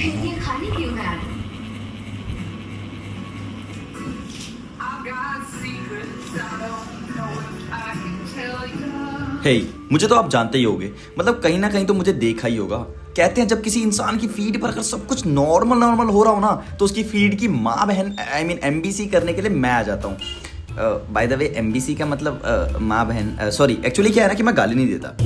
इतनी खाली क्यों है? हे मुझे तो आप जानते ही होगे, मतलब कहीं ना कहीं तो मुझे देखा ही होगा। कहते हैं जब किसी इंसान की फीड पर अगर सब कुछ नॉर्मल नॉर्मल हो रहा हो ना, तो उसकी फीड की माँ बहन एमबीसी करने के लिए मैं आ जाता हूँ। बाय द वे एमबीसी का मतलब माँ बहन, सॉरी एक्चुअली क्या है ना कि मैं गाली नहीं देता।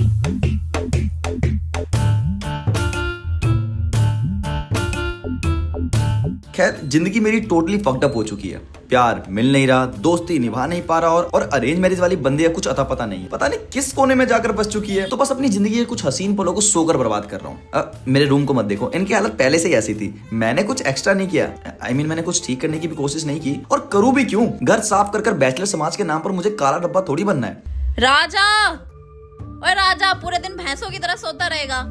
खैर जिंदगी मेरी टोटली फक्ड अप हो चुकी है। प्यार मिल नहीं रहा, दोस्ती निभा नहीं पा रहा, और अरेंज मैरिज वाली बंदे कुछ अता पता नहीं, पता नहीं किस कोने में जाकर बस चुकी है। तो बस अपनी जिंदगी के कुछ हसीन पलों को सोकर बर्बाद कर रहा हूँ। मेरे रूम को मत देखो, इनकी हालत पहले से ही ऐसी थी। मैंने कुछ एक्स्ट्रा नहीं किया, मैंने कुछ ठीक करने की भी कोशिश नहीं की, और करूँ भी क्यों? घर साफ कर बैचलर समाज के नाम पर मुझे काला डब्बा थोड़ी बनना है। राजा, ओए राजा, पूरे दिन भैंसों की तरह सोता रहेगा।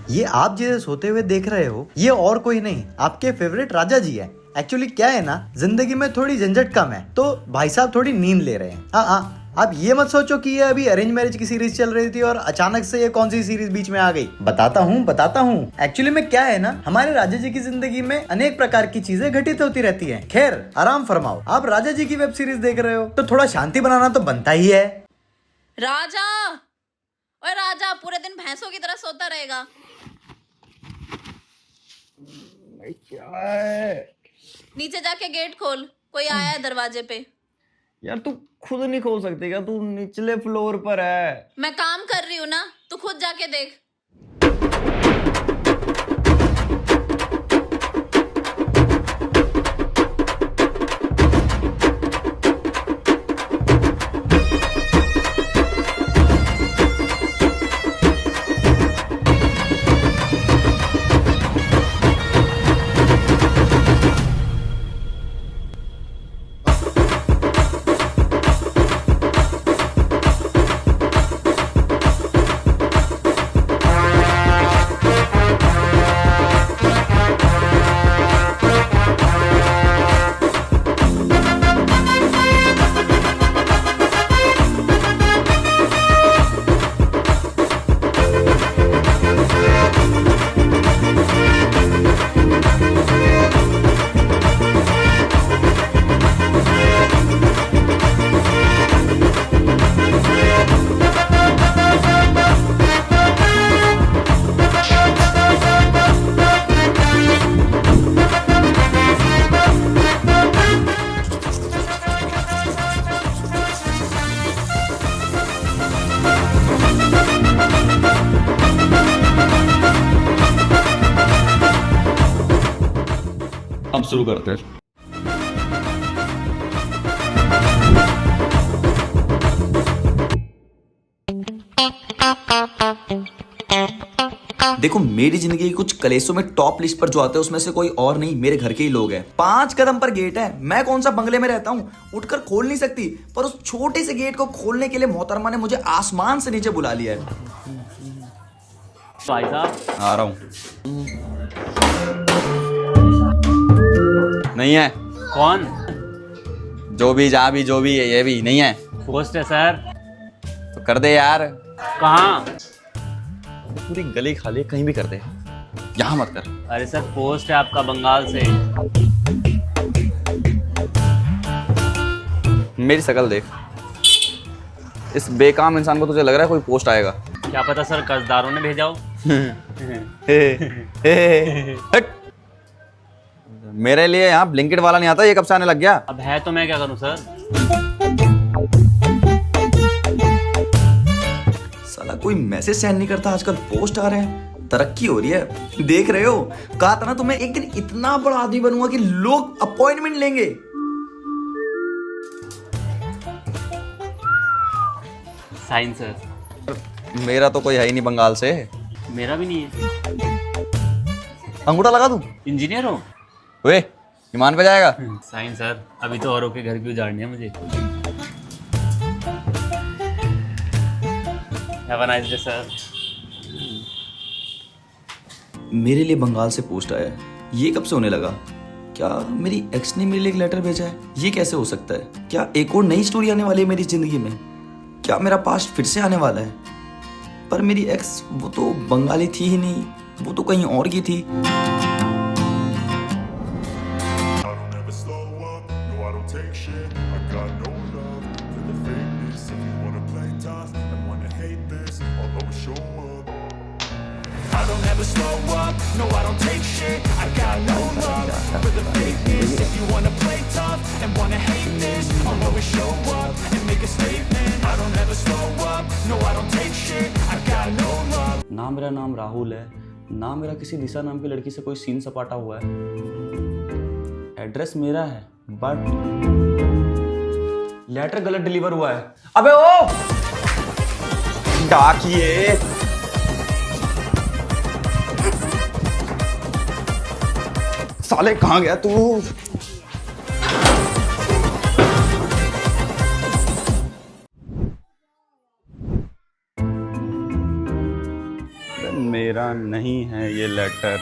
ये आप जिसे सोते हुए देख रहे हो, ये और कोई नहीं, आपके फेवरेट राजा जी है। एक्चुअली क्या है ना, जिंदगी में थोड़ी झंझट कम है, तो भाई साहब थोड़ी नींद ले रहे हैं। हाँ, आप ये मत सोचो कि ये अभी अरेंज मैरिज की सीरीज चल रही थी और अचानक से ये कौन सी सीरीज बीच में आ गई। बताता हूँ। एक्चुअली में क्या है ना, हमारे राजा जी की जिंदगी में अनेक प्रकार की चीजें घटित होती रहती हैं। खैर आराम फरमाओ, आप राजा जी की वेब सीरीज देख रहे हो तो थोड़ा शांति बनाना तो बनता ही है। राजा, ओए राजा, पूरे दिन भैंसों की तरह सोता रहेगा। क्या है नीचे जाके गेट खोल, कोई आया है दरवाजे पे। यार? तू खुद नहीं खोल सकती क्या? तू निचले फ्लोर पर है। मैं काम कर रही हूँ ना, तू खुद जाके देख। हम शुरू करते हैं। देखो मेरी जिंदगी के कुछ कलेसों में टॉप लिस्ट पर जो आते हैं उसमें से कोई और नहीं, मेरे घर के ही लोग हैं। 5 कदम पर गेट है, मैं कौन सा बंगले में रहता हूँ, उठकर खोल नहीं सकती, पर उस छोटे से गेट को खोलने के लिए मोहतरमा ने मुझे आसमान से नीचे बुला लिया है। भाई साहब आ रहा हूँ। नहीं है। कौन? जो भी जहाँ भी जो भी है, ये भी नहीं है। पोस्ट है सर। तो कर दे यार। कहाँ? पूरी गली खाली है, कहीं भी कर दे, यहाँ मत कर। अरे सर पोस्ट है आपका बंगाल से। मेरी शक्ल देख, इस बेकाम इंसान को तुझे लग रहा है कोई पोस्ट आएगा? क्या पता सर, कर्जदारों ने भेजा हो। हट। मेरे लिए यहाँ ब्लिंकिट वाला नहीं आता, ये कब से आने लग गया? अब है तो मैं क्या करूं सर? साला कोई मैसेज सेंड नहीं करता, आजकल पोस्ट आ रहे हैं। तरक्की हो रही है, देख रहे हो। कहा था ना तुम्हें, एक दिन इतना बड़ा आदमी बनूंगा कि लोग अपॉइंटमेंट लेंगे। Sign sir. मेरा तो कोई है ही नहीं बंगाल से। मेरा भी नहीं है। अंगूठा लगा दूं? इंजीनियर हो? वे ईमान पे जाएगा। साइन सर, अभी तो औरों के घर की उजाड़नी है मुझे। Have a nice day sir. मेरे लिए बंगाल से पोस्ट आया है, ये कब से होने लगा? क्या मेरी एक्स ने मेरे लिए एक लेटर भेजा है? ये कैसे हो सकता है? क्या एक और नई स्टोरी आने वाली है मेरी जिंदगी में? क्या मेरा पास्ट फिर से आने वाला है? पर मेरी एक्स वो तो बंगाली थी ही नहीं, वो तो कहीं और की थी। I don't ever slow up, no I don't take shit. I got no love for the fakeness. If you wanna play tough and wanna hate this, I'll always show up. I don't ever slow up, no I don't take shit. I got no love for the fakeness. If you wanna play tough and wanna hate this, I'll always show up and make a statement. I don't ever slow up, no I don't take shit. I got no love. ना मेरा नाम राहुल है, ना मेरा किसी दिशा नाम की लड़की से कोई सीन सपाटा हुआ है। एड्रेस मेरा है बट लेटर गलत डिलीवर हुआ है। अबे ओ डाकिए, साले कहाँ गया तू? मेरा नहीं है ये लेटर।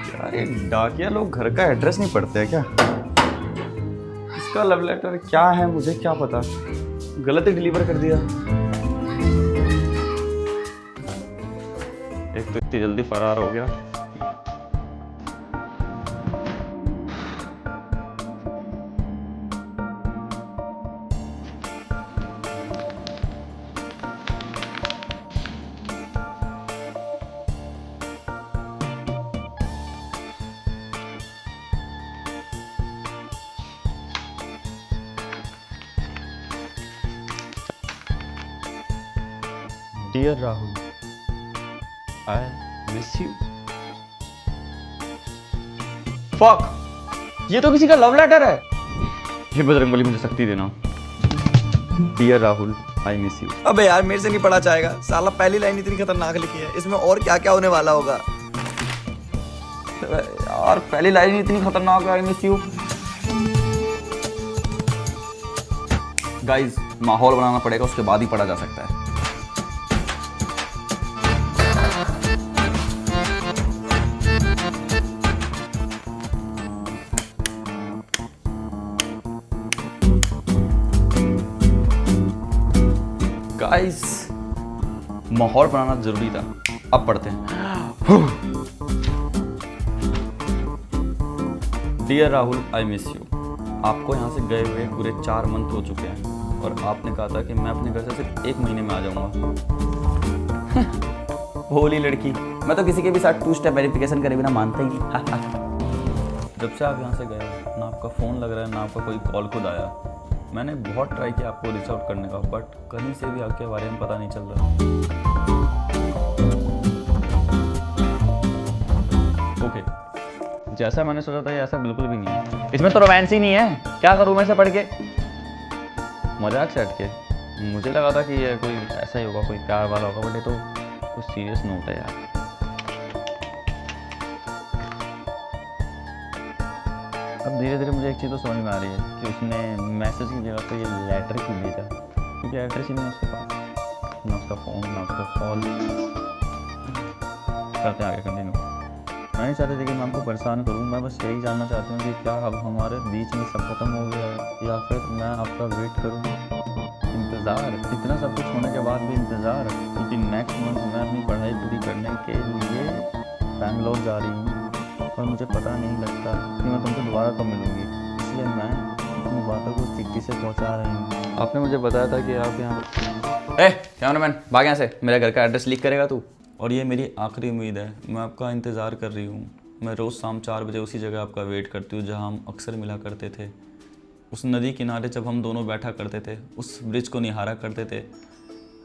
यार ये डाकिया लोग घर का एड्रेस नहीं पढ़ते हैं क्या? इसका लव लेटर क्या है मुझे क्या पता, गलत ही डिलीवर कर दिया। एक तो इतनी जल्दी फरार हो गया। Dear Rahul, I miss you. Fuck! ये तो किसी का लव लेटर है। हे बजरंगबली मुझे शक्ति देना। Dear Rahul, I miss you. अबे यार मेरे से नहीं पढ़ा जाएगा, साला पहली लाइन इतनी खतरनाक लिखी है, इसमें और क्या क्या होने वाला होगा। यार पहली लाइन इतनी खतरनाक है, I miss you. गाइस माहौल बनाना पड़ेगा, उसके बाद ही पढ़ा जा सकता है। गाइस माहौल बनाना जरूरी था, अब पढ़ते हैं। Dear Rahul, I miss you. आपको यहाँ से गए हुए पूरे 4 मंथ हो चुके हैं और आपने कहा था कि मैं अपने घर से सिर्फ 1 महीने में आ जाऊँगा। भोली लड़की, मैं तो किसी के भी साथ 2 स्टेप वेरिफिकेशन करे बिना मानता ही नहीं। जब से आप यहाँ से गए ना आपका फ़ोन लग रहा है ना आपका कोई कॉल खुद आया। मैंने बहुत ट्राई किया आपको रीच आउट करने का, बट कहीं से भी आपके बारे में पता नहीं चल रहा। ओके, जैसा मैंने सोचा था ऐसा बिल्कुल भी नहीं है। इसमें तो रोमांस ही नहीं है। क्या करूँ मैं इसे पढ़ के? मजाक से हट के मुझे लगा था कि ये कोई ऐसा ही होगा, कोई प्यार वाला होगा, बट ये तो कुछ सीरियस नोट है यार। अब धीरे धीरे मुझे एक चीज़ तो समझ में आ रही है कि उसने मैसेज की जगह पे ये लेटर क्यों भेजा, क्योंकि एड्रेस ही नहीं है उसके पास, ना उसका फ़ोन ना उसका कॉल। करते आगे कंटिन्यू। मैं नहीं चाहती थी कि मैं आपको परेशान करूं, मैं बस यही जानना चाहती हूँ कि क्या अब हमारे बीच में सब खत्म हो गया है या फिर मैं आपका वेट करूँ। इंतज़ार, इतना सब कुछ होने के बाद भी इंतज़ार, क्योंकि नेक्स्ट मंथ मैं अपनी पढ़ाई पूरी करने के लिए बैंगलोर जा रही हूँ और मुझे पता नहीं लगता कि मैं तुमसे दोबारा कब मिलूँगी, इसलिए मैं अपनी बातों को चिट्ठी से पहुँचा रही हूँ। आपने मुझे बताया था कि आप यहाँ कैमरामैन भाग यहाँ से, मेरे घर का एड्रेस लीक करेगा तू। और ये मेरी आखिरी उम्मीद है, मैं आपका इंतज़ार कर रही हूँ। मैं रोज़ शाम 4 बजे उसी जगह आपका वेट करती हूँ जहाँ हम अक्सर मिला करते थे, उस नदी किनारे जब हम दोनों बैठा करते थे, उस ब्रिज को निहारा करते थे,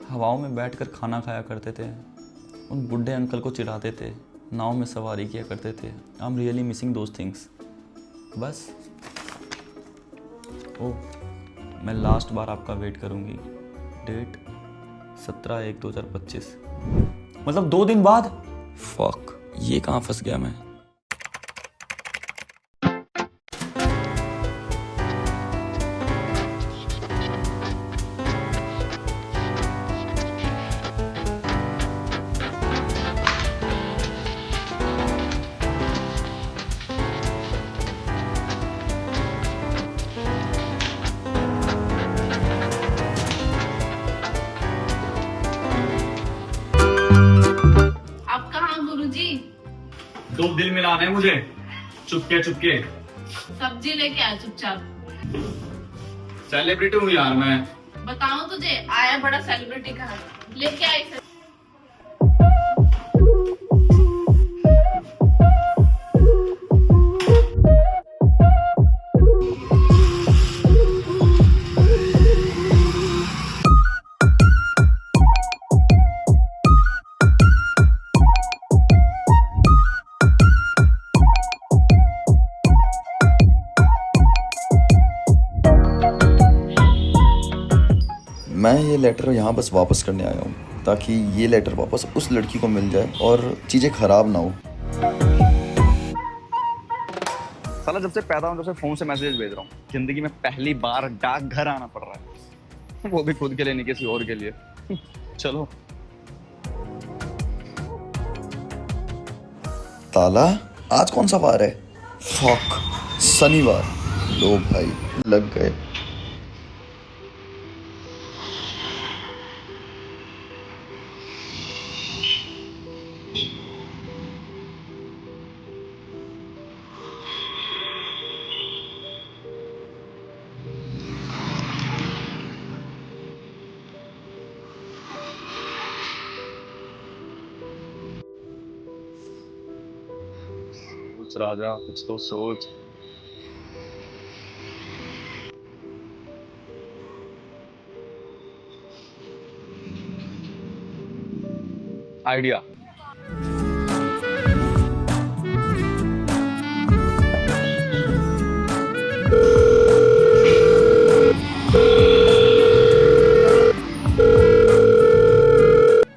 हवाओं में बैठकर खाना खाया करते थे, उन बुढ़े अंकल को चिढ़ाते थे, नाव में सवारी किया करते थे। I am really missing those things. बस ओ मैं लास्ट बार आपका वेट करूँगी। डेट 17/1/2025, मतलब 2 दिन बाद। फक, ये कहाँ फंस गया मैं। तो दिल मिलाना है मुझे, चुपके चुपके। सब्जी लेके आ चुपचाप। सेलिब्रिटी हूँ यार मैं। बताऊं तुझे, आया बड़ा सेलिब्रिटी का है। लेके आई सब्जी। मैं ये लेटर यहाँ बस वापस करने आया हूँ ताकि ये लेटर वापस उस लड़की को मिल जाए और चीज़ें खराब ना हो। साला जब से पैदा हूँ तब से फ़ोन से मैसेज भेज रहा हूँ। ज़िंदगी में पहली बार डाक घर आना पड़ रहा है, वो भी खुद के लिए नहीं किसी और के लिए। चलो। ताला, आज कौन सा वार है? फक, शनिवार। लो भाई, लग गए। सोच राजा, कुछ तो सोच। आइडिया।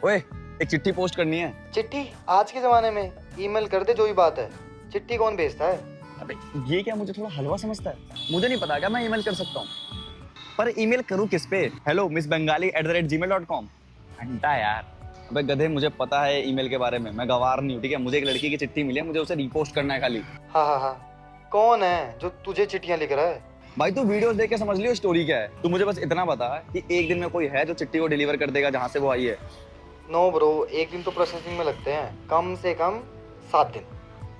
ओए, एक चिट्ठी पोस्ट करनी है। चिट्ठी आज के जमाने में ईमेल कर दे जो भी बात है, चिट्ठी कौन भेजता है? अबे ये क्या मुझे थोड़ा हलवा समझता है? मुझे नहीं पता क्या मैं ईमेल कर सकता हूँ, पर ईमेल करूँ किस पे? Hello miss Bengali @gmail.com। घंटा यार। अबे गधे, मुझे पता है ईमेल के बारे में, मैं गवार नहीं हूँ, ठीक है? मुझे एक लड़की की चिट्ठी मिली है, मुझे उसे रीपोस्ट करना है खाली। हाँ, कौन है जो तुझे चिट्ठियां लिख रहा है? भाई तू वीडियोस देख के समझ लियो स्टोरी क्या है। तू मुझे बस इतना बता कि एक दिन में कोई है जो चिट्ठी को डिलीवर कर देगा जहाँ से वो आई है। नो ब्रो, एक दिन तो प्रोसेसिंग में लगते हैं, कम से कम 7 दिन।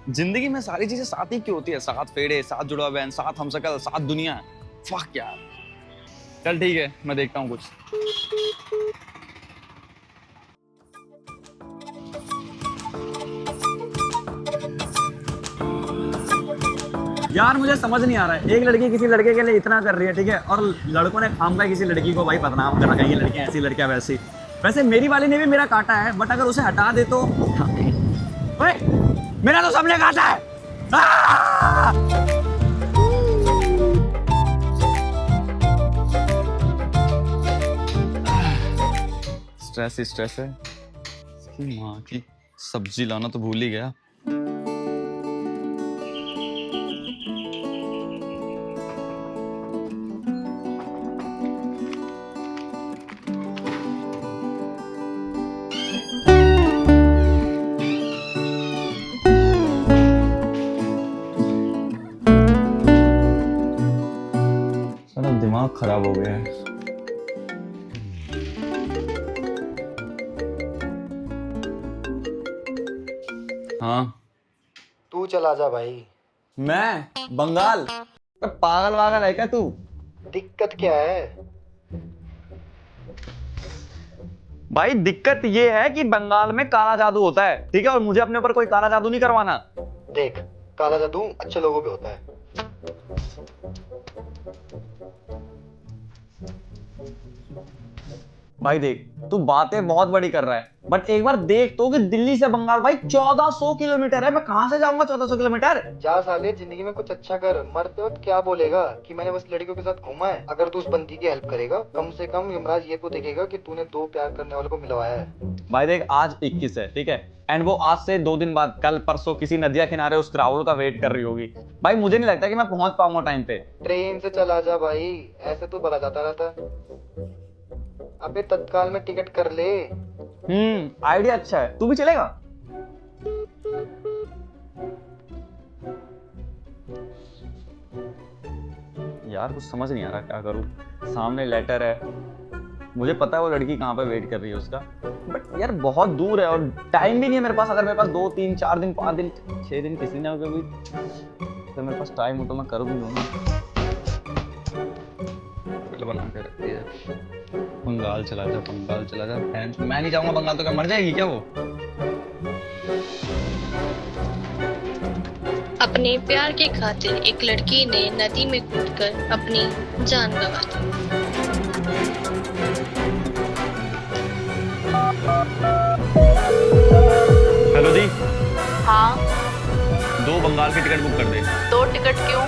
जिंदगी में सारी चीजें साथ ही क्यों होती है? 7 फेड़े, 7 जुड़वा बहन, 7 हमशक्ल, 7 दुनिया। फक यार। चल ठीक है, मैं देखता हूँ कुछ। यार मुझे समझ नहीं आ रहा है, एक लड़की किसी लड़के के लिए इतना कर रही है, ठीक है, और लड़कों ने खामखा किसी लड़की को भाई बदनाम कर रखा है, ये लड़कियां ऐसी लड़कियां वैसी। वैसे मेरी वाली ने भी मेरा काटा है, बट अगर उसे हटा दे तो ओए, मेरा तो सबने काटा है। स्ट्रेस ही स्ट्रेस है। इसकी माँ की सब्जी लाना तो भूल ही गया। सारा दिमाग खराब हो गया है। हाँ तू चला जा भाई। मैं बंगाल? पागल वागल है क्या तू? दिक्कत क्या है? भाई दिक्कत ये है कि बंगाल में काला जादू होता है, ठीक है, और मुझे अपने ऊपर कोई काला जादू नहीं करवाना। देख, काला जादू अच्छे लोगों पे होता है। भाई देख, तू बातें बहुत बड़ी कर रहा है, बट एक बार देख तो कि दिल्ली से बंगाल भाई 1400 किलोमीटर है। मैं कहां से जाऊंगा 1400 किलोमीटर? जा साले, जिंदगी में कुछ अच्छा कर। मरते वक्त क्या बोलेगा कि मैंने बस लड़कियों के साथ घूमा है? अगर तू उस बंदी की हेल्प करेगा, कम से कम यमराज ये तो देखेगा कि तूने 2 प्यार करने वालों को मिलवाया है। भाई देख, आज 21 है, ठीक है, एंड वो आज से 2 दिन बाद कल परसों किसी नदिया किनारे उस क्राउड का वेट कर रही होगी। भाई मुझे नहीं लगता कि मैं पहुंच पाऊंगा टाइम पे। ट्रेन से चला जा भाई, ऐसे तो भला जाता रहता है। अबे तत्काल में टिकट कर ले। आइडिया अच्छा है, तू भी चलेगा? यार कुछ समझ नहीं आ रहा क्या करूं। सामने लेटर है, मुझे पता है वो लड़की कहाँ पे वेट कर रही है उसका, बट यार बहुत दूर है और टाइम भी नहीं है मेरे पास। अगर मेरे पास 2 3 4 दिन 5 दिन 6 दिन किसी ने भी तो मेरे पास टाइम हो तो मैं कर भी लूँगा। बना के रखती है, बंगाल चला जा मैं नहीं जाऊंगा बंगाल तो क्या मर जाएगी क्या वो? अपने प्यार के खातिर एक लड़की ने नदी में कूदकर अपनी जान गंवा दी। हेलो जी, हाँ 2 बंगाल की टिकट बुक कर दे। 2 टिकट क्यों?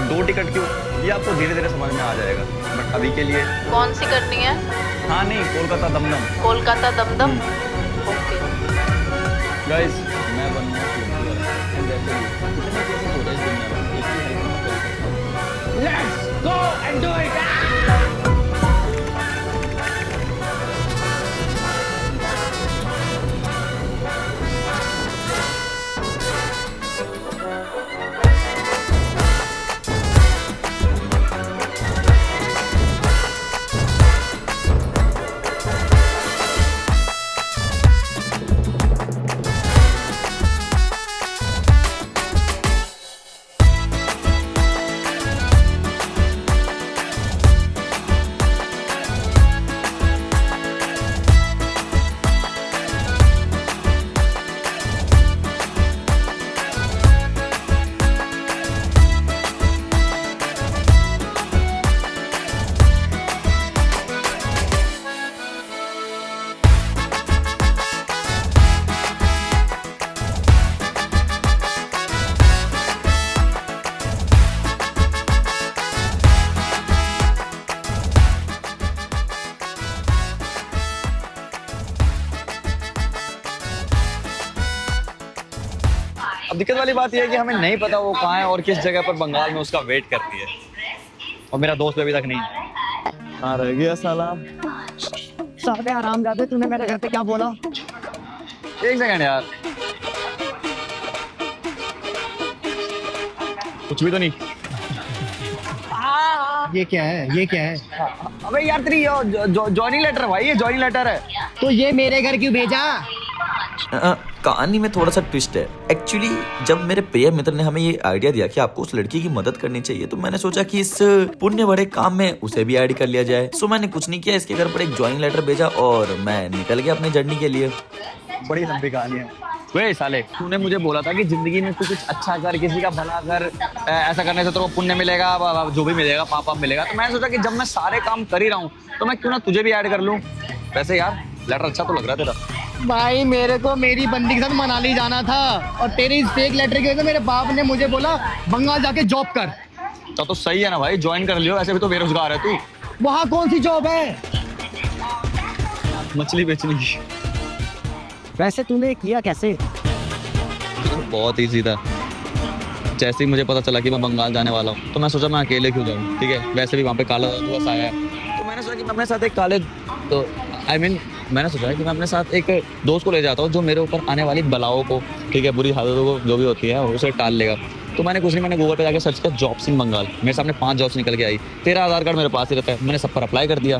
2 टिकट क्यों? ये आपको धीरे धीरे समझ में आ जाएगा, बट अभी के लिए कौन सी करनी है? हाँ नहीं, कोलकाता दमदम। कोलकाता दमदम। ओके गाइस मैं बनूंगा लड़की वाला। And वैसे भी कितने केसेस हो रहे हैं इस दुनिया में, एक ही हेल्प में कर सकता हूं। Let's go and do it. अब दिक्कत वाली बात यह है कि हमें नहीं पता वो कहाँ है और किस जगह पर बंगाल में उसका वेट करती है, और मेरा दोस्त अभी तक नहीं है। कहाँ रह गया साला? साले हरामजादे, तूने मेरे घर पे क्या बोला? 1 सेकंड यार, कुछ भी तो नहीं। ये क्या है? ये क्या है? अबे यार तेरी जॉइनिंग लेटर भाई, ये जॉइनिंग लेटर है। तो ये मेरे घर क्यों भेजा? कहानी में थोड़ा सा ट्विस्ट है। एक्चुअली जब मेरे प्रिय मित्र ने हमें ये आइडिया दिया कि आपको उस लड़की की मदद करनी चाहिए, तो मैंने सोचा कि इस पुण्य बड़े काम में उसे भी ऐड कर लिया जाए। सो मैंने कुछ नहीं किया, इसके घर पर एक ज्वाइनिंग लेटर भेजा और मैं निकल गया अपनी जर्नी के लिए। बड़ी लंबी कहानी है। वे साले, तूने मुझे बोला था कि जिंदगी में तू कुछ अच्छा कर, किसी का भला कर, ऐसा करने से तेरे को पुण्य मिलेगा, जो भी मिलेगा पाप मिलेगा। तो मैंने सोचा कि जब मैं सारे काम कर ही रहा हूँ तो मैं क्यों ना तुझे भी ऐड कर लूँ। वैसे यार लेटर अच्छा तो लग रहा है तेरा। भाई मेरे को मेरी बंदी के साथ मनाली जाना था और तेरी इस फेक लेटर की वजह से मेरे बाप ने मुझे बोला बंगाल जाके जॉब कर। तो सही है ना भाई, ज्वाइन कर लियो, ऐसे भी तो बेरोजगार है तू। वहाँ कौन सी जॉब है? मछली बेचने की। वैसे तूने किया कैसे? बहुत ईजी था। जैसे ही मुझे पता चला कि मैं बंगाल जाने वाला हूँ तो मैं सोचा मैं अकेले क्यों जाऊँ, ठीक है। वैसे भी वहाँ पे काला दोस्त आया है तो मैंने सोचा कि मैं अपने साथ एक मैंने सोचा कि मैं अपने साथ एक दोस्त को ले जाता हूँ जो मेरे ऊपर आने वाली बलाओं को, ठीक है, बुरी हालतों को जो भी होती है उसे टाल लेगा। तो मैंने कुछ नहीं, मैंने गूगल पे जाके सर्च किया जॉब्स इन बंगाल। मेरे सामने 5 जॉब्स निकल के आई। तेरा आधार कार्ड मेरे पास ही रहता है, मैंने सब पर अप्लाई कर दिया।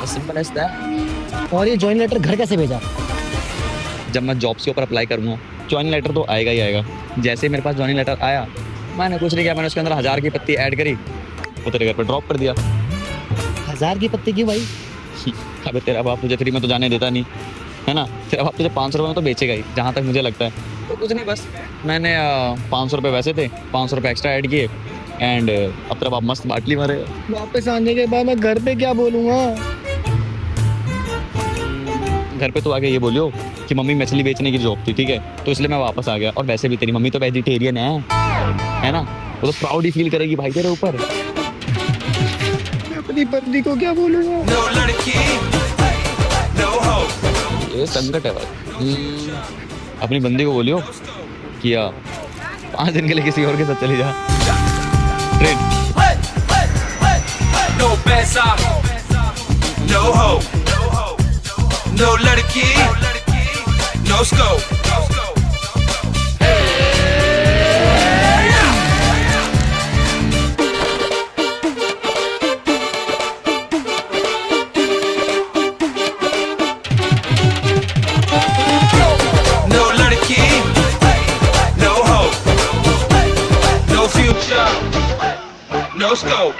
Simple as that. और ये ज्वाइन लेटर घर कैसे भेजा? जब मैं जॉब्स के ऊपर अप्लाई करूँगा ज्वाइनिंग लेटर तो आएगा ही आएगा। जैसे ही मेरे पास ज्वाइनिंग लेटर आया मैंने कुछ नहीं किया, मैंने उसके अंदर 1000 की पत्ती ऐड करी, वो तेरे घर पर ड्रॉप कर दिया। 1000 की पत्ती क्यों भाई? अबे तेरा बाप तुझे फ्री में तो जाने देता नहीं है ना, तेरा बाप तुझे 500 रुपये में तो बेचेगा ही, जहाँ तक मुझे लगता है। तो कुछ नहीं, बस मैंने 500 रुपये वैसे थे, 500 रुपये एक्स्ट्रा ऐड किए एंड अब तेरा बाप मस्त बाटली मारे। वापस आने के बाद मैं घर पे क्या बोलूँगा? घर पे तो आके ये बोलियो कि मम्मी मछली बेचने की जॉब थी, ठीक है, तो इसलिए मैं वापस आ गया। और वैसे भी तेरी मम्मी तो वेजिटेरियन है ना, वो तो प्राउड ही फील करेगी भाई तेरे ऊपर। मैं अपनी बंदी को क्या बोलूँगा? ये संकट है भाई। अपनी बंदी को बोलियो कि 5 दिन के लिए किसी और के साथ चली जा। ट्रेन No पैसा, no hope, no लड़की, no scope. no scope.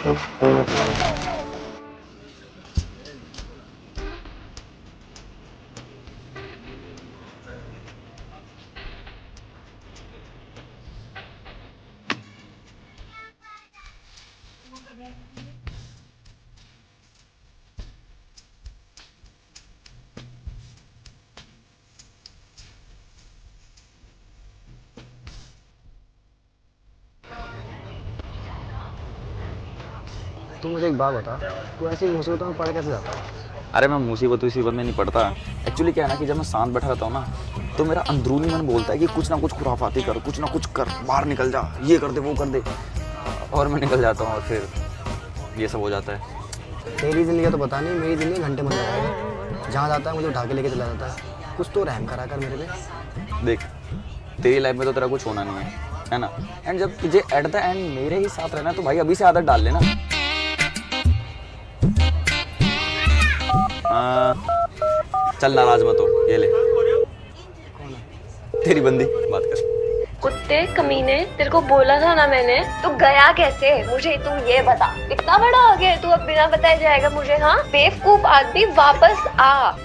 तू मुझे एक बात बता, तू ऐसी मुसीबतों में पड़ कैसे जाता है? अरे मैं मुसीबत में नहीं पड़ता। एक्चुअली क्या है ना कि जब मैं शांत बैठा रहता हूँ ना तो मेरा अंदरूनी मन बोलता है कि कुछ ना कुछ खुराफाती कर, कुछ ना कुछ कर, बाहर निकल जा, ये कर दे वो कर दे, और मैं निकल जाता हूँ और फिर ये सब हो जाता है। तेरी जिंदगी तो पता नहीं, मेरी जिंदगी घंटे में लगाएगा। जहाँ जाता है मुझे उठा के लेके चला जाता है। कुछ तो रहम करा कर मेरे पे। देख तेरी लाइफ में तो तेरा कुछ होना नहीं है ना, एंड जब तुझे एट द एंड मेरे ही साथ रहना है तो भाई अभी से आदत डाल लेना। चल नाराज मत हो, ये ले तेरी बंदी, बात कर। कुत्ते कमीने, तेरे को बोला था ना मैंने। तू गया कैसे मुझे तू ये बता। इतना बड़ा हो गया तू, अब बिना बताए जाएगा मुझे? हाँ बेवकूफ आदमी, वापस आ।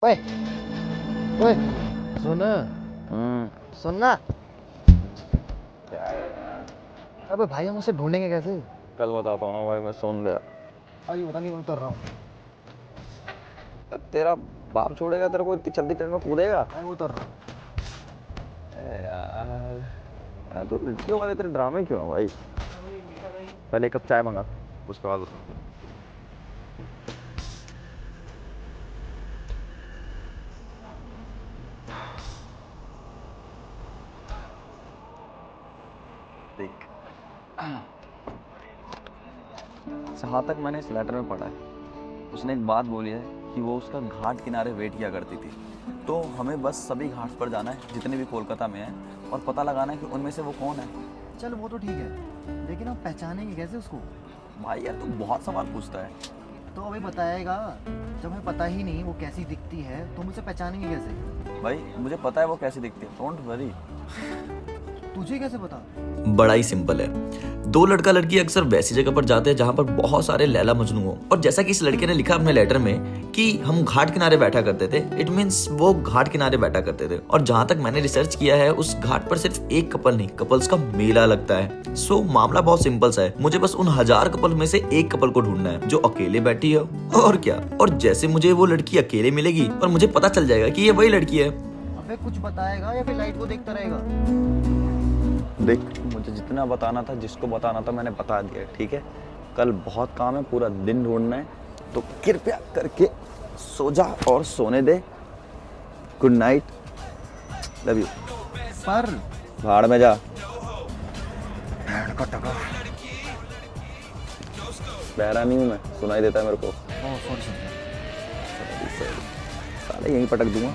ओए ओए सुन सुन ना। अबे भाई हम उसे ढूंढेंगे कैसे? कल बताता हूँ भाई, मैं सुन लिया। अभी पता नहीं, मैं उतर रहा हूँ। तेरा बाप छोड़ेगा तेरे को इतनी जल्दी ट्रेन में कूदेगा? मैं उतर रहा हूँ। यार तो लड़कियों वाले तेरे ड्रामे क्यों हैं भाई? पहले एक कप चाय मंगा, उसके बाद देख जहाँ तक मैंने इस लेटर में पढ़ा है, उसने एक बात बोली है कि वो उसका घाट किनारे वेट किया करती थी। तो हमें बस सभी घाट पर जाना है जितने भी कोलकाता में हैं और पता लगाना है कि उनमें से वो कौन है। चल वो तो ठीक है, लेकिन हम पहचानेंगे कैसे उसको? भाई यार तू बहुत सवाल पूछता है। तो अभी बताएगा। जब हमें पता ही नहीं वो कैसी दिखती है तो हम उसे पहचानेंगे कैसे? भाई मुझे पता है वो कैसी दिखती है, डोंट वरी। तुझे कैसे पता? बड़ा ही सिंपल है। दो लड़का लड़की अक्सर वैसी जगह पर जाते हैं जहाँ पर बहुत सारे लैला मजनू हो, और जैसा कि इस लड़के ने लिखा अपने लेटर में कि हम घाट किनारे बैठा करते थे, इट मीन्स वो घाट किनारे बैठा करते थे। और जहाँ तक मैंने रिसर्च किया है उस घाट पर सिर्फ एक कपल नहीं, कपल्स का मेला लगता है। सो मामला बहुत सिंपल सा है, मुझे बस उन 1000 कपल में से एक कपल को ढूंढना है जो अकेले बैठी है, और क्या। और जैसे मुझे वो लड़की अकेले मिलेगी और मुझे पता चल जाएगा कि ये वही लड़की है। अबे कुछ बताएगा या फिर लाइट को देखता रहेगा? देख मुझे जितना बताना था, जिसको बताना था मैंने बता दिया, ठीक है। कल बहुत काम है, पूरा दिन ढूंढना है, तो कृपया करके सो जा और सोने दे। Good night, love you. पर भाड़ में जा। बहरा नहीं हूँ मैं, सुनाई देता है मेरे को। साले यहीं पटक दूंगा।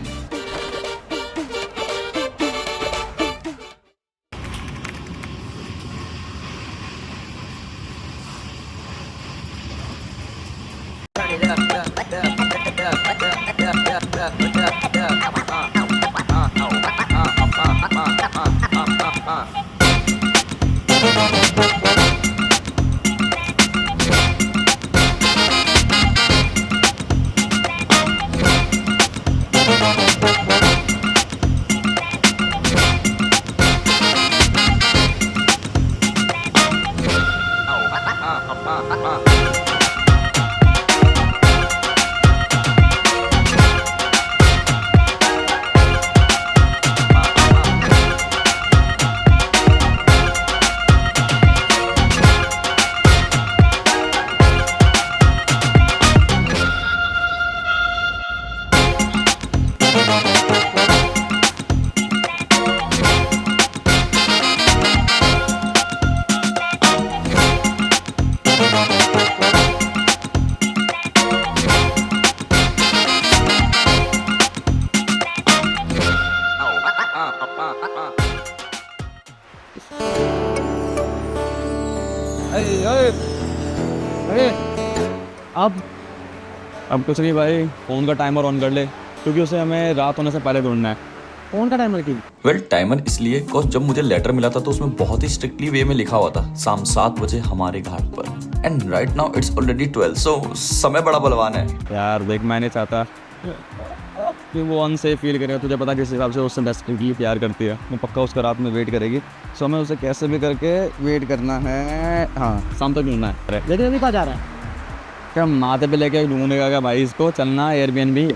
अब कुछ नहीं भाई, फ़ोन का टाइमर ऑन कर ले, क्योंकि उसे हमें रात होने से पहले ढूंढना है। फ़ोन का टाइमर की वेल टाइमर इसलिए बिकॉज जब मुझे लेटर मिला था तो उसमें बहुत ही स्ट्रिक्टली वे में लिखा हुआ था शाम 7 बजे हमारे घाट पर। And right now it's already 12, सो समय बड़ा बलवान है। यार देख, मैं नहीं चाहता कि वो अनसेफ फील करेगा। तुझे पता किस हिसाब से उससे डेस्परेटली प्यार करती है, मैं पक्का उसका रात में वेट करेगी। सो हमें उसे कैसे भी करके वेट करना है। हाँ, शाम तक ढूंढना है। लेकिन अभी कहाँ जा रहा है? क्या माथे पे लेके ढूंढेगा क्या भाई इसको? चलना एयरबीएनबी।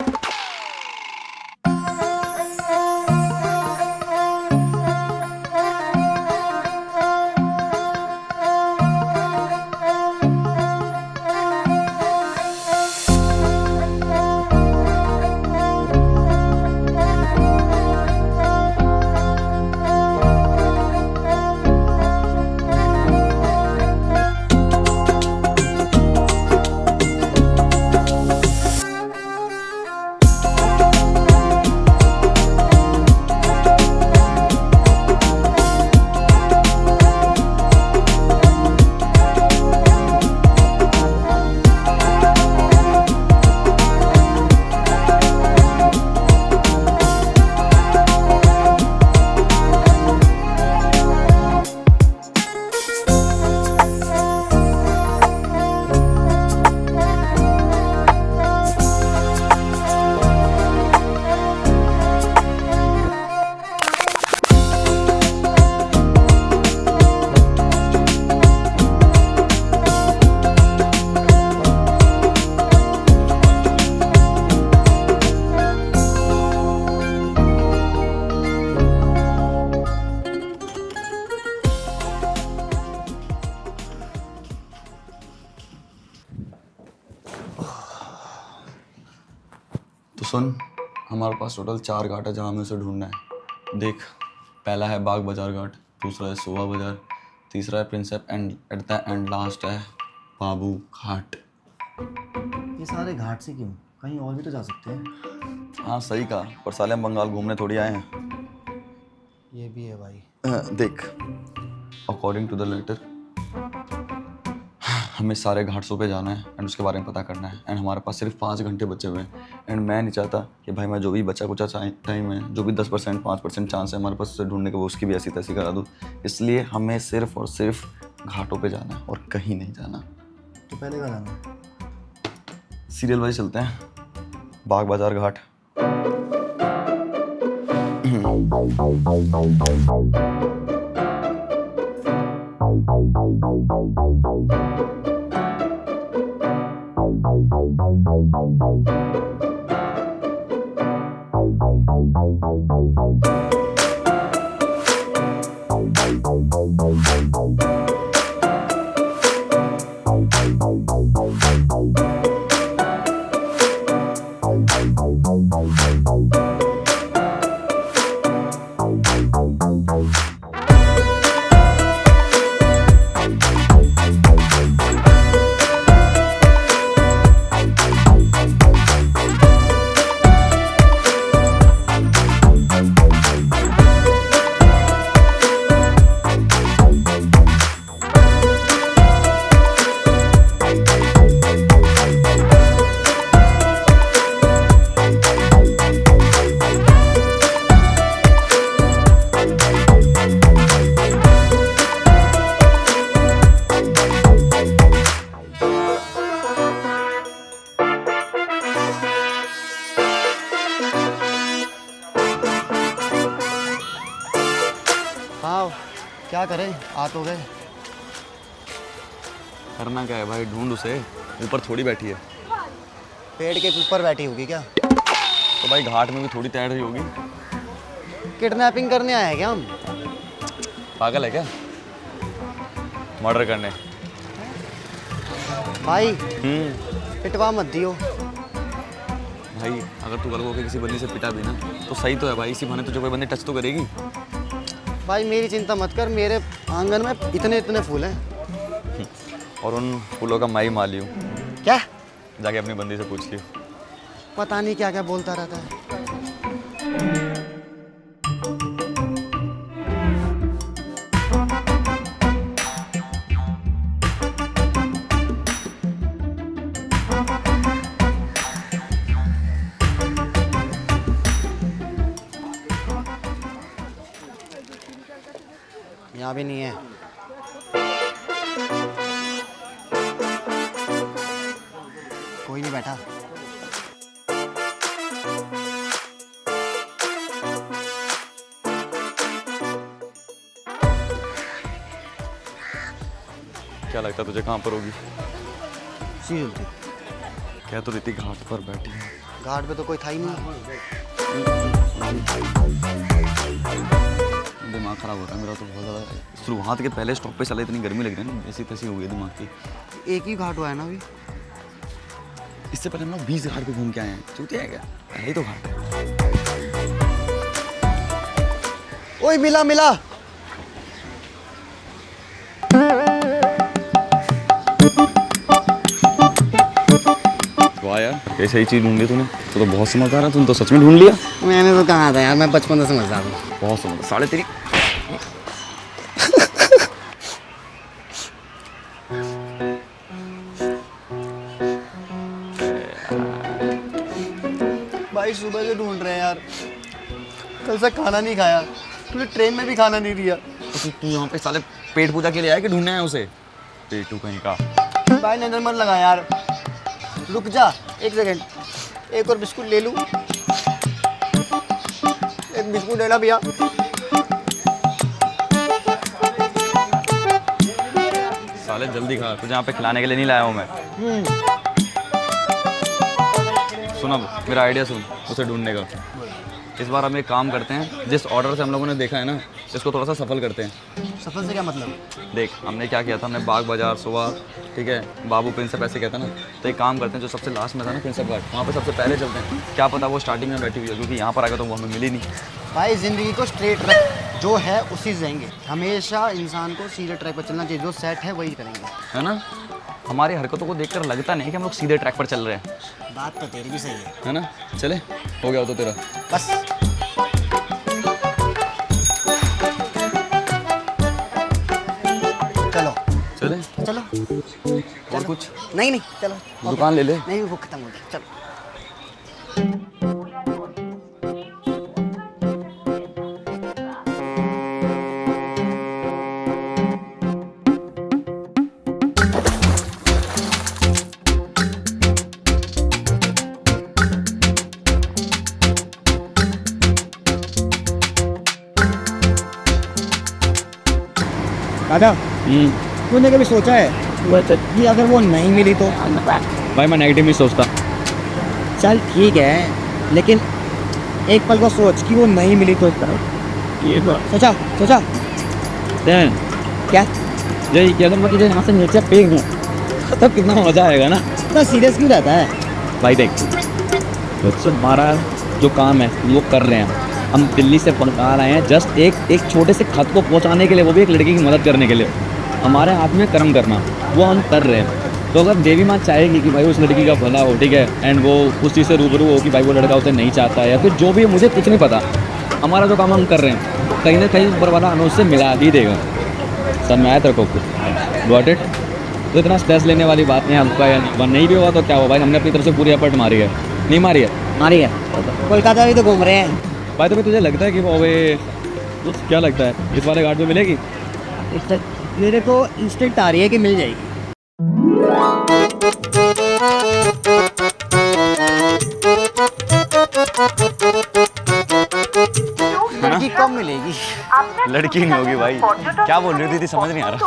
तो सुन, हमारे पास टोटल 4 घाट है जहाँ हमें उसे ढूंढना है। देख, पहला है बाग बाजार घाट, दूसरा है सोहा बाजार, तीसरा है Prinsep and at the end last है बाबू घाट। ये सारे घाट से क्यों? कहीं और भी तो जा सकते हैं। हाँ सही कहा, पर साले हम बंगाल घूमने थोड़ी आए हैं। ये भी है भाई। देख, अकॉर्डिंग टू द लेटर हमें सारे घाटों पे जाना है एंड उसके बारे में पता करना है। एंड हमारे पास सिर्फ 5 घंटे बचे हुए हैं। एंड मैं नहीं चाहता कि भाई मैं जो भी बचा कुचा टाइम है, जो भी 10% 5% चांस है हमारे पास उसे ढूंढने के, वो उसकी भी ऐसी तैसी करा दूँ। इसलिए हमें सिर्फ और सिर्फ घाटों पे जाना है और कहीं नहीं जाना। तो पहले कहाँ जाना है? सीरियल वाइज चलते हैं। बाग बाजार घाट। हाँ, क्या करें, आ तो गए। करना क्या है भाई, ढूंढ उसे। ऊपर थोड़ी बैठी है। पेड़ के ऊपर बैठी होगी क्या? तो भाई घाट में भी थोड़ी तैर रही होगी। किडनैपिंग करने आए हैं क्या हम? पागल है क्या? मर्डर करने। भाई पिटवा मत दियो। भाई अगर तू कल को किसी बंदी से पिटा भी ना तो सही तो है भाई, इसी बहाने तुझे कोई बंदी टच तो करेगी। भाई मेरी चिंता मत कर, मेरे आंगन में इतने इतने फूल हैं। और उन फूलों का मैं ही माली हूँ। क्या? जाके अपनी बंदी से पूछ लियो। पता नहीं क्या क्या बोलता रहता है। चाबी नहीं है। कोई नहीं बैठा। क्या लगता है तुझे कहाँ पर होगी? सीधी उल्टी। कह तो देती घाट पर बैठी है। घाट पे तो कोई था ही नहीं। दिमाग खराब हो रहा है मेरा तो बहुत ज़्यादा। शुरुआत के पहले स्टॉप पे चले इतनी गर्मी लग रही है ना, ऐसी तैसी हो गई दिमाग की। एक ही घाट हुआ है ना अभी। इससे पहले हम लोग 20 घाट पे घूम के आए हैं। चूतिया है क्या? पहले ही तो घाट है। ओए मिला मिला। वाह यार, कैसे ही चीज़ ढूंढ ली तूने। तो बहुत समझदार है, तूने तो सच में ढूंढ लिया। मैंने तो कहा था यार, मैं बचपन से समझदार हूँ। बहुत समझदार। साले तेरी भाई सुबह से ढूंढ रहे हैं यार, कल से खाना नहीं खाया, तुझे ट्रेन में भी खाना नहीं दिया। तो तू यहाँ पे साले पेट पूजा के लिए आया कि ढूंढने आया उसे? पेटू कहीं का। भाई नजर मत लगा यार, रुक जा एक सेकंड, एक और बिस्कुट ले लूं। एक बिस्कुट ले ला भैया। साले जल्दी खा, तुझे यहाँ पे खिलाने के लिए नहीं लाया हूँ मैं। सुन अब मेरा आइडिया सुन, उसे ढूंढने का। इस बार हम एक काम करते हैं, जिस ऑर्डर से हम लोगों ने देखा है ना, इसको थोड़ा सा सफल करते हैं। सफल से क्या मतलब? देख हमने क्या किया था, हमने बाग बाजार सुबह, ठीक है, बाबू प्रिंसेप ऐसे कहता ना, तो एक काम करते हैं, जो सबसे लास्ट में था ना प्रिंसेप घाट, वहाँ पे सबसे पहले चलते हैं। क्या पता वो स्टार्टिंग में बैठी हुई है, क्योंकि यहाँ पर आएगा तो वो हमें मिली नहीं। भाई जिंदगी को स्ट्रेट रख, जो है उसी से जाएंगे। हमेशा इंसान को सीधे ट्रैक पर चलना चाहिए, जो सेट है वही करेंगे, है ना। हमारी हरकतों को देखकर लगता नहीं कि हम लोग सीधे ट्रैक पर चल रहे हैं, बात तो तेरी भी सही है ना। चले, हो गया हो तो तेरा बस। चलो चले। चलो और कुछ नहीं नहीं चलो दुकान ले ले। नहीं वो खत्म हो गया, चलो। दादा तूने कभी सोचा है कि अगर वो नहीं मिली तो? भाई मैं नेगेटिव नहीं सोचता। चल ठीक है, लेकिन एक पल को सोच कि वो नहीं मिली तो ये तो सोचा सोचा क्या? यही कि अगर मैं तुझे यहाँ से नीचे फेंक दूँ तब कितना मजा आएगा ना। इतना सीरियस क्यों रहता है? भाई देख, हमारा जो काम है वो कर रहे हैं हम। दिल्ली से पहुँचा रहे हैं जस्ट एक छोटे से खत को पहुँचाने के लिए, वो भी एक लड़की की मदद करने के लिए। हमारे हाथ में कर्म करना, वो हम कर रहे हैं। तो अगर देवी माँ चाहेगी कि भाई उस लड़की का भला हो, ठीक है, एंड वो उस चीज़ से रूबरू हो कि भाई वो लड़का उसे नहीं चाहता है या फिर जो भी, मुझे कुछ नहीं पता। हमारा जो काम हम कर रहे हैं, कहीं ना कहीं ऊपर वाला हमें उससे मिला ही देगा। सर मैं आया तेरे को गॉट इट। तो इतना स्ट्रेस लेने वाली बात नहीं है आपका, या नहीं भी हुआ तो क्या हुआ भाई, हमने अपनी तरफ से पूरी एफर्ट मारी है। नहीं मारी है? मारी है। कोलकाता भी तो घूम रहे हैं भाई। तो तुझे लगता है कि वो तो क्या लगता है इस वाले घाट में मिलेगी? मेरे को इंस्टेंट आ रही है कि मिल जाएगी। लड़की कब मिलेगी? लड़की नहीं होगी भाई। क्या बोल रही थी समझ नहीं आ रहा।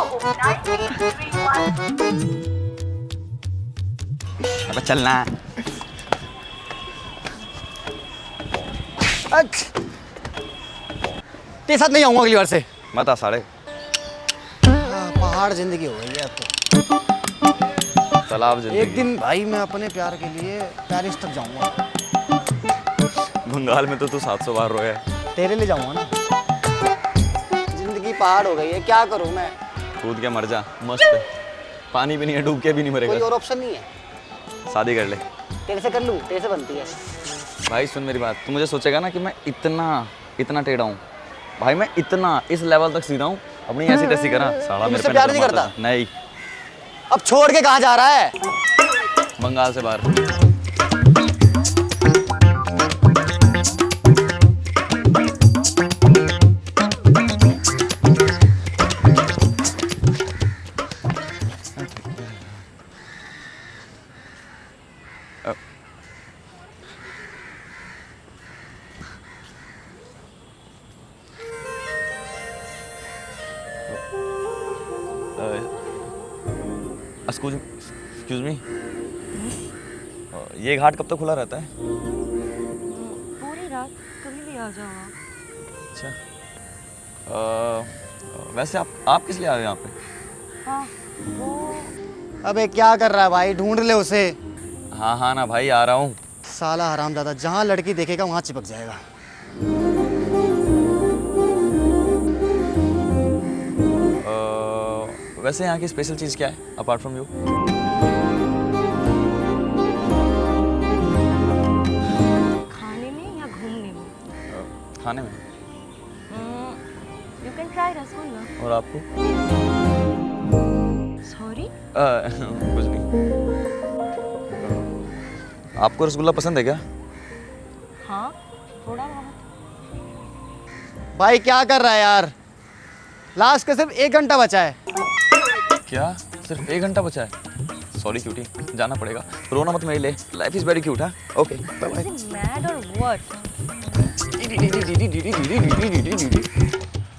अब चलना। तेरे साथ नहीं आऊंगा अगली बार से। मत आ साढ़े। पहाड़ जिंदगी हो गई है अब तो। तालाब जिंदगी। एक दिन भाई मैं अपने प्यार के लिए पेरिस तक जाऊंगा। बंगाल में तो तू 700 बार रोया है। तेरे लिए जाऊंगा ना। जिंदगी पहाड़ हो गई है, क्या करूं मैं? कूद के मर जा, मस्त है। पानी भी नहीं है, डूब के भी नहीं कोई मरेगा। और ऑप्शन नहीं है? शादी कर ले। तेरे से कर लूं, तेरे से बनती है। भाई सुन मेरी बात, तू मुझे सोचेगा ना कि मैं इतना टेढ़ा हूँ। भाई मैं इतना इस लेवल तक सीधा हूँ, अपनी ऐसी तैसी करा साला मेरे पे प्यार नजर नहीं मारता करता? था। नहीं, अब छोड़ के कहाँ जा रहा है? बंगाल से बाहर। एक्सक्यूज मी, ये घाट कब तक खुला रहता है? पूरी रात कभी भी आ जाओ आप। अच्छा, वैसे आप किस लिए आए हो यहाँ पे? हाँ वो अबे क्या कर रहा है भाई, ढूंढ ले उसे। हाँ ना भाई, आ रहा हूँ। साला हरामजादा, जहाँ लड़की देखेगा वहाँ चिपक जाएगा। वैसे यहाँ की स्पेशल चीज़ क्या है अपार्ट फ्रॉम यू? खाने में या घूमने में? खाने में। You can try rasgulla. और आपको? सॉरी? कुछ नहीं। आपको रसगुल्ला पसंद है क्या? हाँ थोड़ा बहुत। भाई क्या कर रहा है यार, लास्ट का सिर्फ 1 घंटा बचा है। क्या सिर्फ 1 घंटा बचा है? सॉरी क्यूटी, जाना पड़ेगा। रोना मत मेरे लिए, लाइफ इज वेरी क्यूट। हाँ ओके बाय बाय। मैड और व्हाट?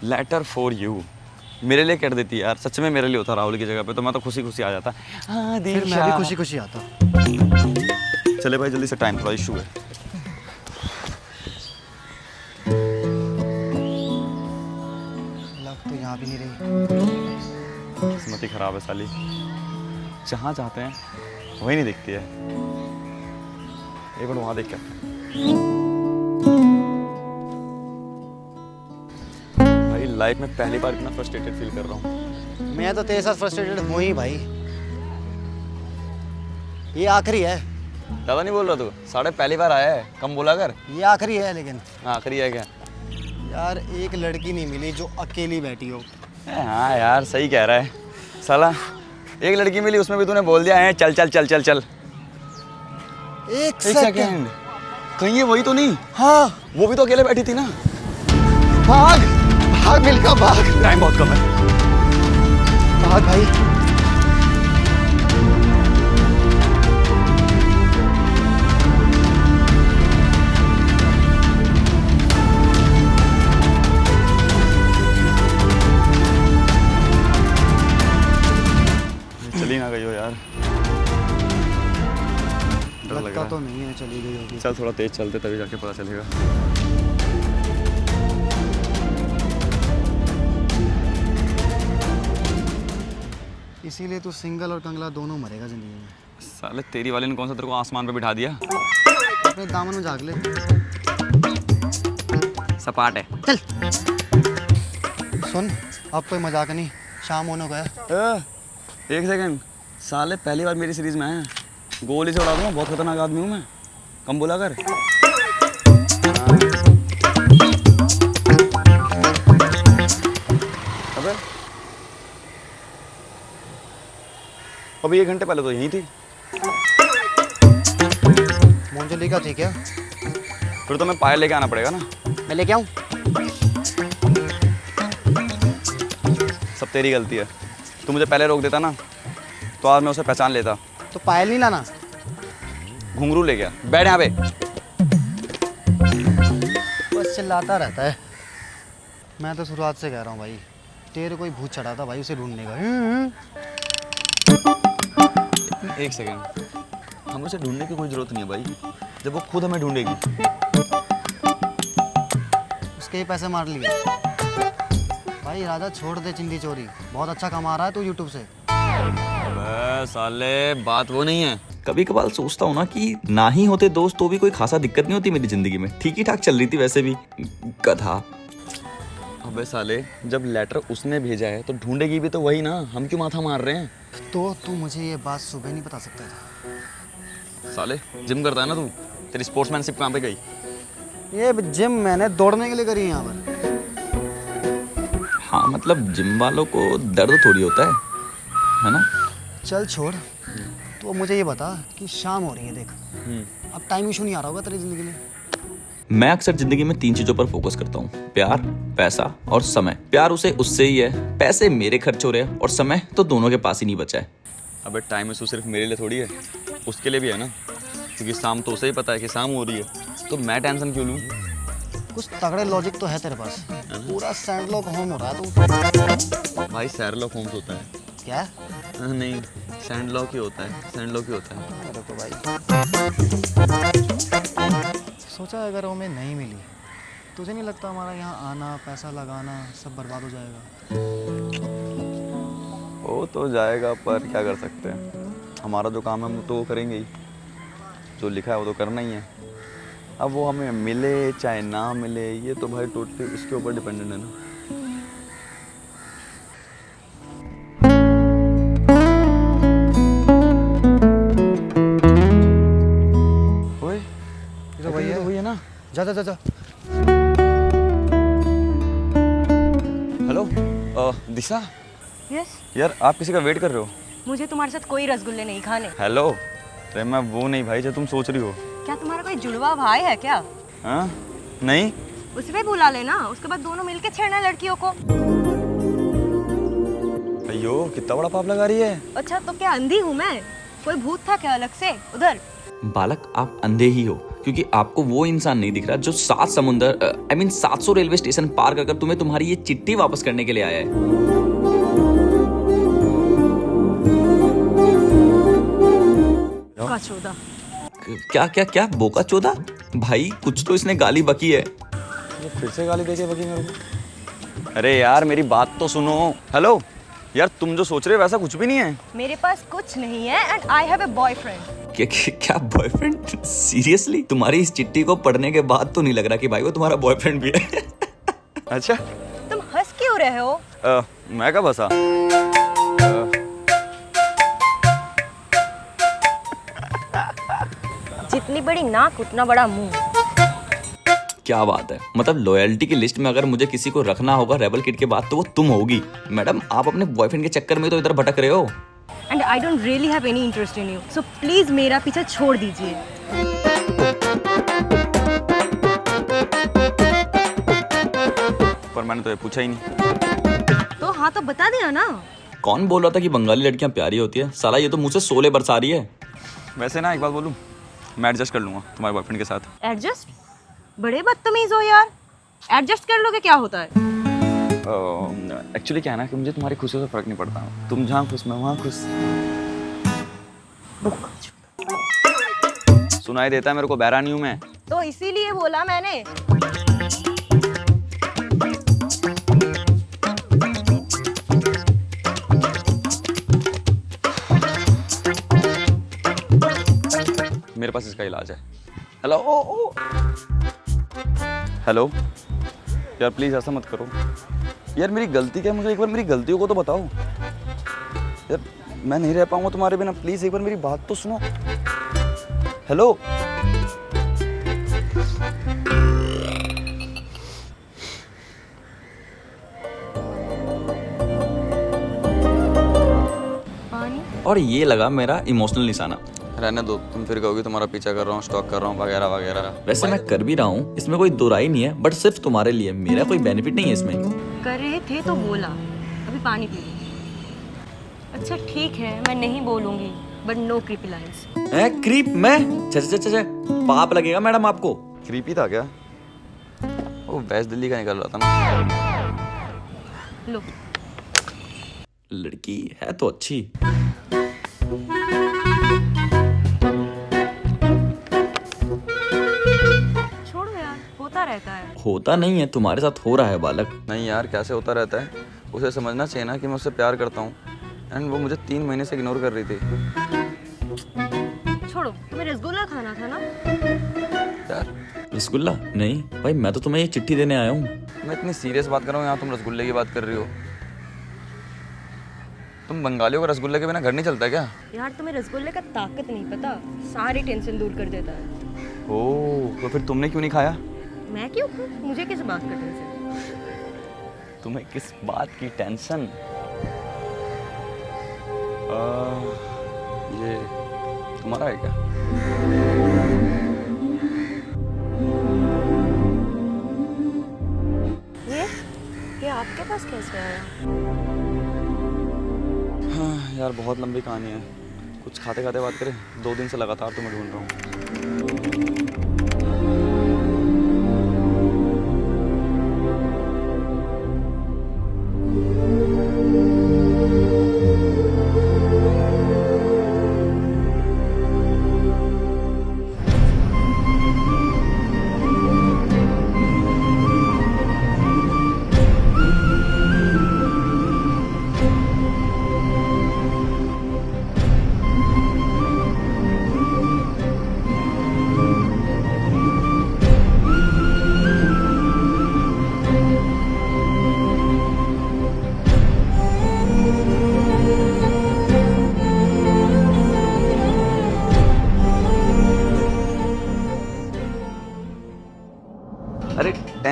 लेटर फॉर यू मेरे लिए कर देती यार, सच में मेरे लिए होता राहुल की जगह पे तो मैं तो खुशी खुशी आ जाता। हाँ फिर मैं भी खुशी खुशी आता। चले भाई जल्दी से, टाइम थोड़ा इशू है। लग तो यहाँ भी नहीं रही। किस्मत ही खराब है साली, जहाँ जाते हैं वही नहीं दिखती है। एक बार वहाँ देख के आते हैं। भाई लाइफ में पहली बार इतना फ्रस्ट्रेटेड फील कर रहा हूँ। मैं तो तेरे साथ फ्रस्ट्रेटेड हूँ ही भाई, ये आखिरी है। ज़्यादा नहीं बोल रहा तू, साढ़े पहली बार आया है, कम बोला कर। ये आखिरी है, लेकिन आखिरी है क्या? यार एक लड़की नहीं मिली जो अकेली बैठी हो। हाँ यार सही कह रहा है साला, एक लड़की मिली उसमें भी तूने बोल दिया है चल चल चल चल चल। एक सेकंड, कहीं ये वही तो नहीं? हाँ वो भी तो अकेले बैठी थी ना। भाग भाग मिल्खा भाग, टाइम बहुत कम है। भाग भाई। चली ना गई हो यार, डर लग लगता रहा तो है। नहीं है चली गई होगी। चल थोड़ा तेज चलते तभी जाके पता चलेगा। इसीलिए तू सिंगल और कंगला दोनों मरेगा जिंदगी में। साले तेरी वाले ने कौन सा तेरे को आसमान पे बिठा दिया? अपने दामन में झाँक ले। सपाट है। चल सुन, अब कोई मजाक नहीं, शाम होने को है। एक सेकंड, साले पहली बार मेरी सीरीज में है, गोली से उड़ा दूंगा, बहुत खतरनाक आदमी हूँ मैं, कम बोला कर। अबे अभी 1 घंटे पहले तो यहीं थी। मोंजली ठीक है, फिर तो मैं पायल लेके आना पड़ेगा ना। मैं लेके आऊँ? सब तेरी गलती है, तू मुझे पहले रोक देता ना तो आज मैं उसे पहचान लेता। तो पायल नहीं लाना? घुंघरू ले गया, बैठ यहाँ पे। बस चिल्लाता रहता है। मैं तो शुरुआत से कह रहा हूँ भाई, तेरे कोई भूत चढ़ा था भाई उसे ढूंढने का। एक सेकंड, हमें उसे ढूंढने की कोई जरूरत नहीं है भाई, जब वो खुद हमें ढूंढेगी। उसके ही पैसे मार लिए भाई। राजा छोड़ दे चिंदी चोरी, बहुत अच्छा कमा रहा है तू यूट्यूब से। अबे साले बात वो नहीं है। कभी कभार सोचता हूँ ना कि ना ही होते दोस्त तो भी कोई खासा दिक्कत नहीं होती मेरी जिंदगी में, ठीक ही ठाक चल रही थी वैसे भी। गधा। अबे साले जब लेटर उसने भेजा है तो ढूंढेगी भी तो वही ना, हम क्यों माथा मार रहे हैं? तो तू मुझे ये बात सुबह नहीं बता सकता था? साले जिम करता है ना तू, तेरी स्पोर्ट्समैनशिप कहाँ पे गई? ये जिम मैंने दौड़ने के लिए करी है यहाँ पर। हाँ मतलब जिम वालों को दर्द थोड़ी होता है ना? चल छोड़, तो मुझे ये बता कि शाम हो रही है, देख अब टाइम इशू नहीं आ रहा होगा तेरी जिंदगी में? मैं अक्सर जिंदगी में 3 चीजों पर फोकस करता हूँ, प्यार, पैसा और समय। प्यार उसे उससे ही है, पैसे मेरे खर्च हो रहे हैं और समय तो दोनों के पास ही नहीं बचा है। अबे टाइम इशू सिर्फ मेरे लिए थोड़ी है, उसके लिए भी है ना, क्योंकि शाम तो उसे ही पता है कि शाम हो रही है, तो मैं टेंशन क्यों लूँ? कुछ तगड़े लॉजिक तो है तेरे पास, पूरा सैंडलॉक होम हो रहा है तू। भाई शेरलॉक होम्स होता है। क्या? नहीं, सैंड लॉक ही होता है, सैंड लॉक ही होता है। अरे तो भाई सोचा अगर वो मैं नहीं मिली, तुझे नहीं लगता हमारा यहाँ आना, पैसा लगाना सब बर्बाद हो जाएगा? वो तो जाएगा, पर क्या कर सकते हैं, हमारा जो काम है हम तो वो करेंगे ही, जो लिखा है वो तो करना ही है। अब वो हमें मिले चाहे ना मिले, ये तो भाई टोटली इसके ऊपर डिपेंडेंट है ना। ओए, ये तो वही है ना। जा जा जा जा। हेलो दिशा, यस, यार आप किसी का वेट कर रहे हो? मुझे तुम्हारे साथ कोई रसगुल्ले नहीं खाने। हेलो, अरे मैं वो नहीं भाई जो तुम सोच रही हो। क्या तुम्हारा कोई जुड़वा भाई है क्या? हाँ नहीं, उसे भी बुला लेना, उसके बाद दोनों मिलके छेड़ना लड़कियों को। अयो कितना बड़ा पाप लगा रही है। अच्छा तो क्या अंधी हूँ मैं? कोई भूत था क्या अलग से उधर? बालक, आप अंधे ही हो, क्योंकि आपको वो इंसान नहीं दिख रहा जो 7 समुंदर 700 रेलवे स्टेशन पार कर तुम्हें तुम्हारी ये चिट्ठी वापस करने के लिए आया है। का चौदा। क्या क्या क्या बोका चोदा? भाई कुछ तो इसने गाली बकी है। ये फिर से गाली देके बकी मेरे को। अरे यार मेरी बात तो सुनो। हेलो यार, तुम जो सोच रहे हो वैसा कुछ भी नहीं है। मेरे पास कुछ नहीं है and I have a boyfriend. क्या बॉयफ्रेंड? सीरियसली? तुम्हारी इस चिट्ठी को पढ़ने के बाद तो नहीं लग रहा कि भाई वो तुम्हारा बॉयफ्रेंड भी है। अच्छा, तुम हंस क्यों रहे हो? मैं कब हंसा? जितनी बड़ी नाक उतना बड़ा मुंह। क्या बात है, मतलब लॉयल्टी की लिस्ट में अगर मुझे किसी को रखना होगा रेबल किड के बाद तो वो तुम होगी। मैडम, आप अपने बॉयफ्रेंड के चक्कर में तो इधर भटक रहे हो। And I don't really have any interest in you, so please मेरा पीछा छोड़ दीजिए। पर मैंने तो ये पूछा ही नहीं। तो हाँ, तो बता दिया ना। कौन बोल रहा था कि बंगाली लड़कियां प्यारी होती है? साला ये तो मुझसे शोले बरसा रही है। वैसे ना एक बात बोलूं, मैं एडजस्ट कर लूंगा तुम्हारे बॉयफ्रेंड के साथ। एडजस्ट? बड़े बदतमीज हो यार। एडजस्ट कर लोगे क्या होता है? एक्चुअली क्या है ना कि मुझे तुम्हारी खुशियों से फर्क नहीं पड़ता। तुम जहाँ खुश मैं वहाँ खुश। सुनाई देता है मेरे को, बहरा नहीं हूँ मैं। तो इसीलिए बोला मैंने। मेरे पास इसका इलाज है। हेलो हेलो यार, प्लीज ऐसा मत करो यार। मेरी गलती क्या है, मुझे एक बार मेरी गलतियों को तो बताओ यार। मैं नहीं रह पाऊंगा तुम्हारे बिना, प्लीज एक बार मेरी बात तो सुनो। हेलो पानी? और ये लगा मेरा इमोशनल निशाना। रहने दो, तुम फिर कहोगे तुम्हारा पीछा कर रहा हूँ, स्टॉक कर रहा हूँ वगैरह वगैरह। वैसे मैं कर भी रहा हूँ, इसमें कोई दो राय नहीं है, बट सिर्फ तुम्हारे लिए। मेरा कोई बेनिफिट नहीं है इसमें। कर रहे थे तो बोला, अभी पानी पी लो। अच्छा ठीक है, मैं नहीं बोलूंगी, but no creepy lines. Creep? मैं? पाप लगेगा मैडम आपको। क्रीपी था क्या? वो वेस्ट दिल्ली का निकल रहा था ना। लो। लड़की है तो अच्छी। छोड़ो यार, होता रहता है। होता नहीं है, तुम्हारे साथ हो रहा है बालक। नहीं यार, कैसे होता रहता है? उसे समझना चाहिए ना कि मैं उससे प्यार करता हूँ, एंड वो मुझे 3 महीने से इग्नोर कर रही थी। छोड़ो, तुम्हें रसगुल्ला खाना था ना? यार रसगुल्ला? नहीं भाई, मैं तो तुम्हें ये चिट्ठी देने आया हूँ। मैं इतनी सीरियस बात कर रहा हूँ, यहाँ तुम रसगुल्ले की बात कर रही हो। तुम बंगालियों का रसगुल्ले के बिना घर नहीं चलता क्या? यार तुम्हें रसगुल्ले का ताकत नहीं पता, सारी टेंशन दूर कर देता है। ओह, तो फिर तुमने क्यों नहीं खाया? मैं क्यों खाऊं? मुझे किस बात का टेंशन? तुम्हें किस बात की टेंशन? ये तुम्हारा है क्या? ये आपके पास कैसे आया? हाँ यार, बहुत लंबी कहानी है। कुछ खाते खाते बात करें। 2 दिन से लगातार तुम्हें ढूंढ रहा हूँ।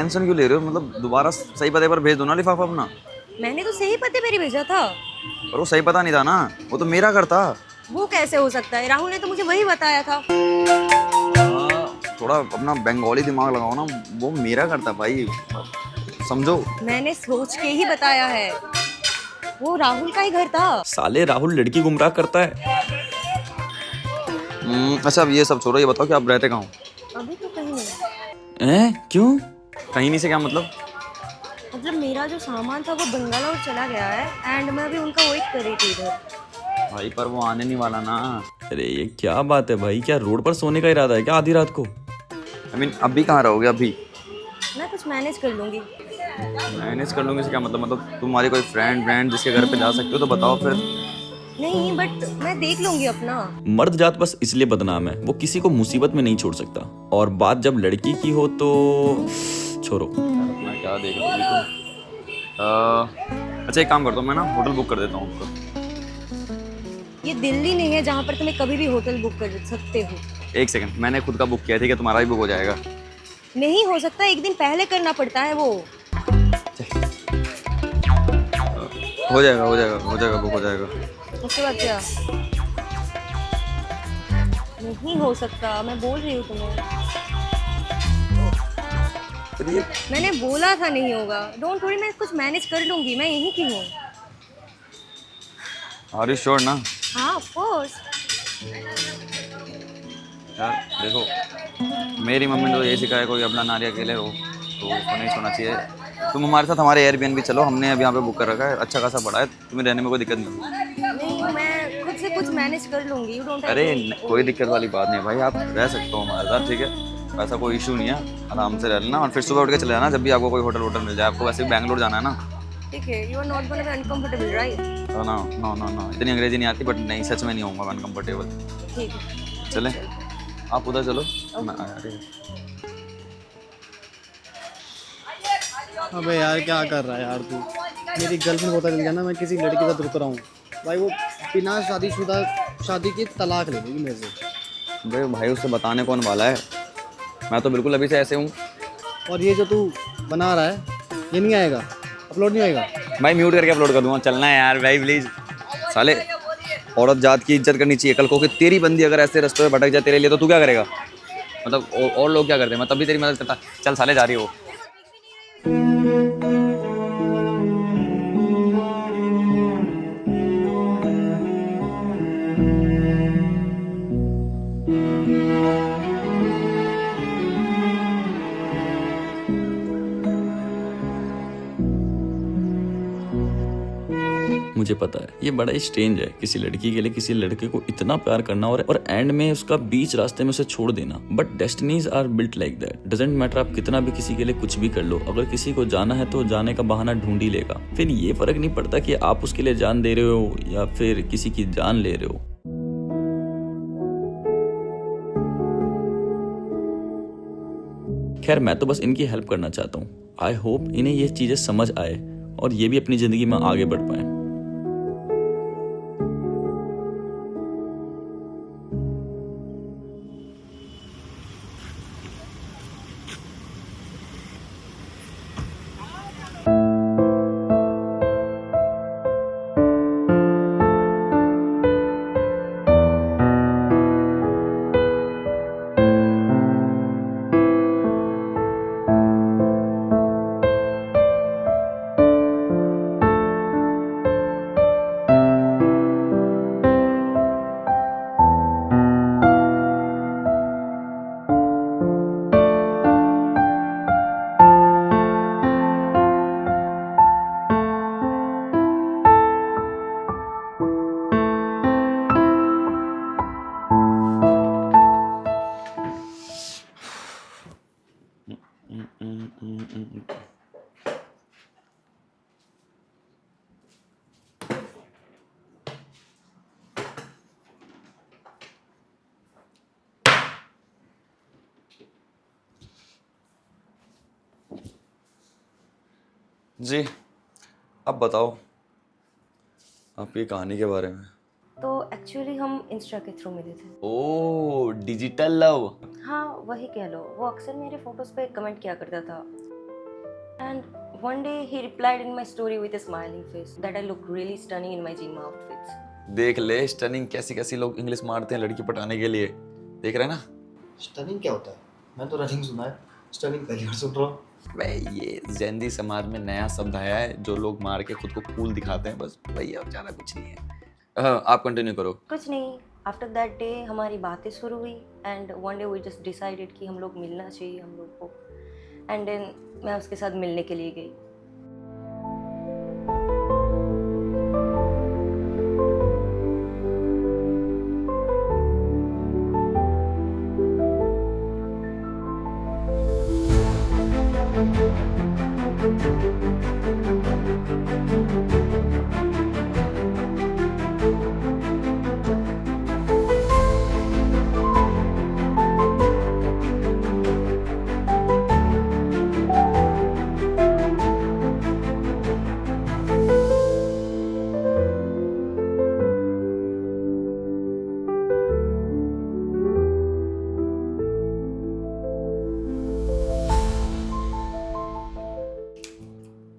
टेंशन क्यों ले रहे हो? मतलब दोबारा सही पते पर भेज दो ना लिफाफा अपना। मैंने तो सही पते पर ही भेजा था। पर वो सही पता नहीं था ना, वो तो मेरा घर था। वो कैसे हो सकता है? राहुल ने तो मुझे वही बताया था। थोड़ा अपना बंगाली दिमाग लगाओ ना, वो मेरा घर था भाई, समझो। मैंने सोच के ही बताया है, वो राहुल का ही घर था। साले राहुल लड़की गुमराह करता है। अच्छा अब ये सब छोड़ो, ये बताओ कि आप रहते कहाँ हो? अभी तो कहीं नहीं। क्यों? कहीं नहीं से क्या मतलब? मतलब मेरा जो सामान था वो बंगालोर चला गया है एंड मैं अभी उनका वेट कर रही थी इधर। भाई पर वो आने नहीं वाला ना। अरे ये क्या बात है भाई, क्या रोड पर सोने का इरादा है क्या आधी रात को? I mean, अभी कहाँ रहोगे अभी? मैं कुछ मैनेज कर लूंगी। मैनेज कर लूंगी से क्या मतलब? मतलब तुम्हारी कोई फ्रेंड जिसके घर पे जा सकते हो तो बताओ फिर। नहीं बट मैं देख लूंगी अपना। मर्द जात बस इसलिए बदनाम है, वो किसी को मुसीबत में नहीं छोड़ सकता, और बात जब लड़की की हो तो छोड़ो। अपना क्या देख लोगी तुम? अच्छा एक काम करता हूँ, मैं ना होटल बुक कर देता हूँ आपका। ये दिल्ली नहीं है जहाँ पर तुम्हें कभी भी होटल बुक कर सकते हो। एक सेकंड, मैंने खुद का बुक किया, ठीक है? तुम्हारा भी बुक हो जाएगा। नहीं हो सकता, एक दिन पहले करना पड़ता है वो। हो जाएगा हो जाएगा हो जाएगा, बुक हो जाएगा। उसके बाद क्या? नहीं हो सकता, मैं बोल रही हूँ तुम्हें। मैंने बोला था नहीं होगा। डोंट वरी, मैं कुछ मैनेज कर लूंगी, मैं यहीं की हूँ। आर यू श्योर ना? हाँ ऑफ कोर्स। यार देखो, मेरी मम्मी ने तो ये सिखाया कोई अपना नारी अकेले हो तो उसको नहीं सोना चाहिए। तुम हमारे साथ हमारे एयरबीएनबी चलो, हमने अब यहाँ पे बुक कर रखा है, अच्छा खासा पड़ा है, तुम्हें रहने में कोई दिक्कत नहीं होगी। नहीं मैं खुद से कुछ मैनेज कर लूंगी, यू डोंट। अरे कोई दिक्कत वाली बात नहीं भाई, आप रह सकते हो हमारे साथ, ठीक है? ऐसा कोई इशू नहीं है, आराम से रह लेना और फिर सुबह उठ के चले जाना जब भी आपको कोई होटल मिल जाए। आपको वैसे भी बैंगलोर जाना है ना? ठीक है, you are not gonna be uncomfortable right? No no no no, इतनी अंग्रेजी नहीं आती, बट नहीं सच में नहीं होऊंगा अनकंफर्टेबल। ठीक है चले आप उधर चलो, मैं आया। ठीक है। अबे यार क्या कर रहा है यार तू? मेरी गर्लफ्रेंड को पता चल गया ना मैं किसी लड़के के साथ रुक रहा हूँ भाई, वो बिना शादी की तलाक ले लेगी मेरे से। भाई उससे बताने कौन वाला है? मैं तो बिल्कुल अभी से ऐसे हूँ। और ये जो तू बना रहा है ये नहीं आएगा, अपलोड नहीं होएगा भाई म्यूट करके अपलोड कर दूंगा। चलना है यार भाई प्लीज। साले औरत जात की इज्जत करनी चाहिए। कल को कि तेरी बंदी अगर ऐसे रास्ते में भटक जाए तेरे लिए तो तू क्या करेगा? मतलब और लोग क्या करते हैं? मैं तब भी तेरी मदद करता। चल साले जा रही हो। मुझे पता है ये बड़ा ही स्ट्रेंज है, किसी लड़की के लिए किसी लड़के को इतना प्यार करना और एंड में उसका बीच रास्ते में उसे छोड़ देना, but destinies are built like that. Doesn't matter आप कितना भी किसी के लिए कुछ भी कर लो, अगर किसी को जाना है तो जाने का बहाना ढूंढ ही लेगा। फिर ये फर्क नहीं पड़ता कि आप उसके लिए जान दे रहे हो या फिर किसी की जान ले रहे हो। खैर मैं तो बस इनकी हेल्प करना चाहता हूँ। आई होप इन्हें ये चीजें समझ आए और ये भी अपनी जिंदगी में आगे बढ़ पाए। जी अब बताओ आपकी कहानी के बारे में। तो एक्चुअली हम इंस्टा के थ्रू मिले थे। ओह डिजिटल लव। हाँ वही कह लो, वो अक्सर मेरे फोटोज पे कमेंट किया करता था And one day he replied in my story with a smiling face that I look really stunning in my gym outfits. देख ले स्टनिंग कैसी कैसी लोग इंग्लिश मारते हैं लड़की पटाने के लिए, देख रहे हैं ना। स्टनिंग क्या होता है? मैं तो रनिंग सुना है, स्टनिंग पहली बार सुन रहा हूँ। भाई ये जेंजी समाज में नया शब्द आया है जो लोग मार के खुद को कूल दिखाते हैं, बस वही है और ज़्यादा कुछ नहीं है। आप कंटिन्यू करो। कुछ नहीं, आफ्टर दैट डे हमारी बातें शुरू हुई and one day we just decided कि हम लोग मिलना चाहिए हम लोग को, एंड देन मैं उसके साथ मिलने के लिए गई।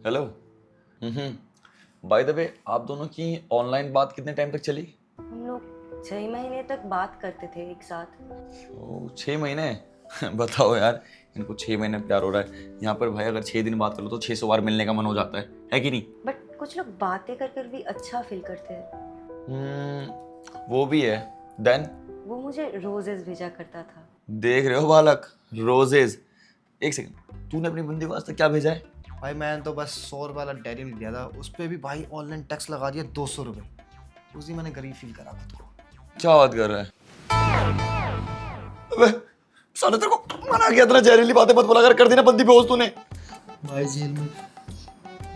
हेलो। बाय द वे आप दोनों की ऑनलाइन बात कितने टाइम तक चली? हम लोग 6 महीने तक बात करते थे एक साथ। ओ 6 महीने बताओ यार, इनको 6 महीने प्यार हो रहा है। यहाँ पर भाई अगर 6 दिन बात कर लो तो 600 बार मिलने का मन हो जाता है कि नहीं? बट कुछ लोग बातें कर कर भी अच्छा फील करते हैं। वो भी है। देन वो मुझे रोजेस भेजा करता था। देख रहे हो बालक, रोजेज। एक सेकंड, तूने अपनी बंदी को आज तक क्या भेजा है? भाई मैंने तो बस 100 रुपये वाला डायरी मिल गया था, उस पर भी भाई ऑनलाइन टैक्स लगा दिया 200 रुपये। उसी मैंने गरीब फील करा खुद को। क्या बात कर रहा है? अबे साले तेरे को मना किया था, जहरीली बातें मत बोला कर दी ना बंदी बेहोश तूने। भाई जेल में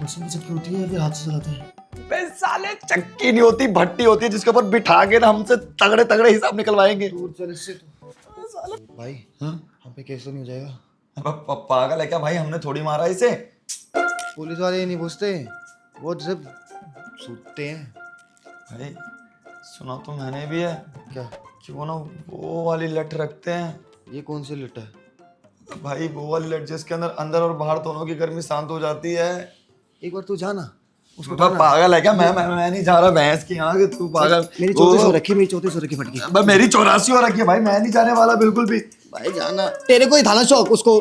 मशीन की चक्की होती है या हाथ से चलाते हैं? बे साले चक्की नहीं होती, भट्टी होती है जिसके ऊपर बिठा के ना हमसे तगड़े तगड़े हिसाब निकलवाएंगे। दूर चल इससे तो। भाई हम पे केस तो नहीं हो जाएगा? पागल है क्या भाई, हमने थोड़ी मारा इसे। पुलिस वाले ये नहीं पूछते, वो सिर्फ सूतते हैं। भाई सुना तो मैंने भी है क्या? कि वो ना वो वाली लट रखते हैं। ये कौन सी लट है? भाई वो वाली लट जिसके अंदर अंदर और बाहर दोनों की गर्मी शांत हो जाती है। एक बार तू जाना उसको। पागल है क्या? मैं नहीं जा रहा भैंस की यहाँ, तू पागल। मेरी 34 हो रखी, मेरी 34 हो रखी फटकी। मेरी 84 हो रखी है भाई, मैं नहीं जाने वाला बिल्कुल भी। भाई जाना, तेरे को ही था ना शौक उसको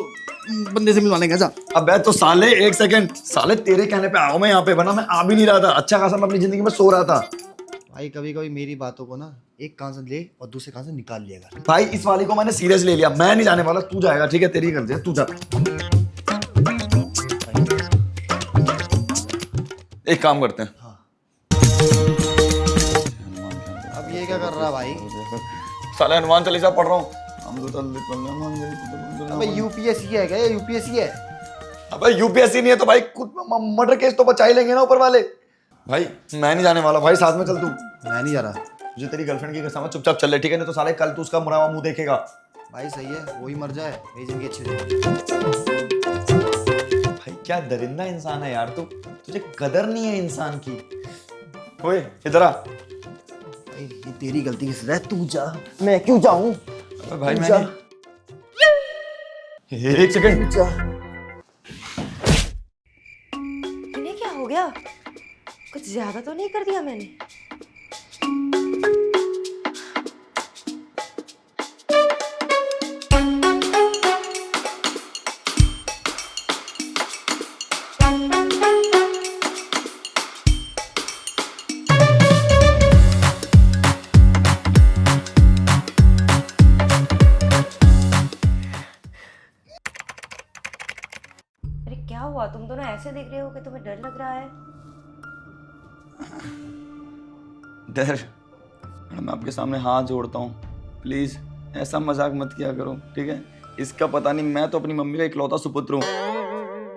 बंदे से मिलवाने का। जा। अबे तो साले एक सेकंड, साले तेरे कहने पे आओ मैं यहाँ पे, वरना मैं आ भी नहीं रहा था। अच्छा खासा मैं अपनी जिंदगी में सो रहा था। भाई कभी कभी मेरी बातों को ना एक कान से ले और दूसरे कान से निकाल लिया कर। भाई इस वाली को मैंने सीरियस ले लिया, मैं नहीं जाने वाला, तू जाएगा। ठीक है तेरी गलती है, तू जा। एक काम करते हैं। हाँ। अब ये क्या कर रहा भाई? साले हनुमान चालीसा पढ़ रहा हूँ। अबे यूपीएससी है क्या? ये यूपीएससी है? अबे यूपीएससी नहीं है तो भाई मर्डर केस तो बचा ही लेंगे ना ऊपर वाले। भाई मैं नहीं जाने वाला भाई, साथ में चल तू। मैं नहीं जा रहा। मुझे तेरी गर्लफ्रेंड की कसम है, चुपचाप चल ले ठीक है, नहीं तो साले कल तू उसका मुरावा मुंह देखेगा। भाई सही है, वही मर जाए, मेरी जिंदगी अच्छी रहे। भाई क्या दरिंदा इंसान है यार तू, तुझे कदर नहीं है इंसान की। ओए इधर आ। भाई ये तेरी गलती की सजा है, तू जा। मैं क्यों जाऊं? भाई मैं एक सेकंड। इन्हें क्या हो गया? कुछ ज्यादा तो नहीं कर दिया मैंने? अरे क्या हुआ? तुम दोनों ऐसे देख रहे हो कि तुम्हें डर लग रहा है? डर? मैं आपके सामने हाथ जोड़ता हूँ, प्लीज ऐसा मजाक मत किया करो ठीक है। इसका पता नहीं, मैं तो अपनी मम्मी का इकलौता सुपुत्र हूँ।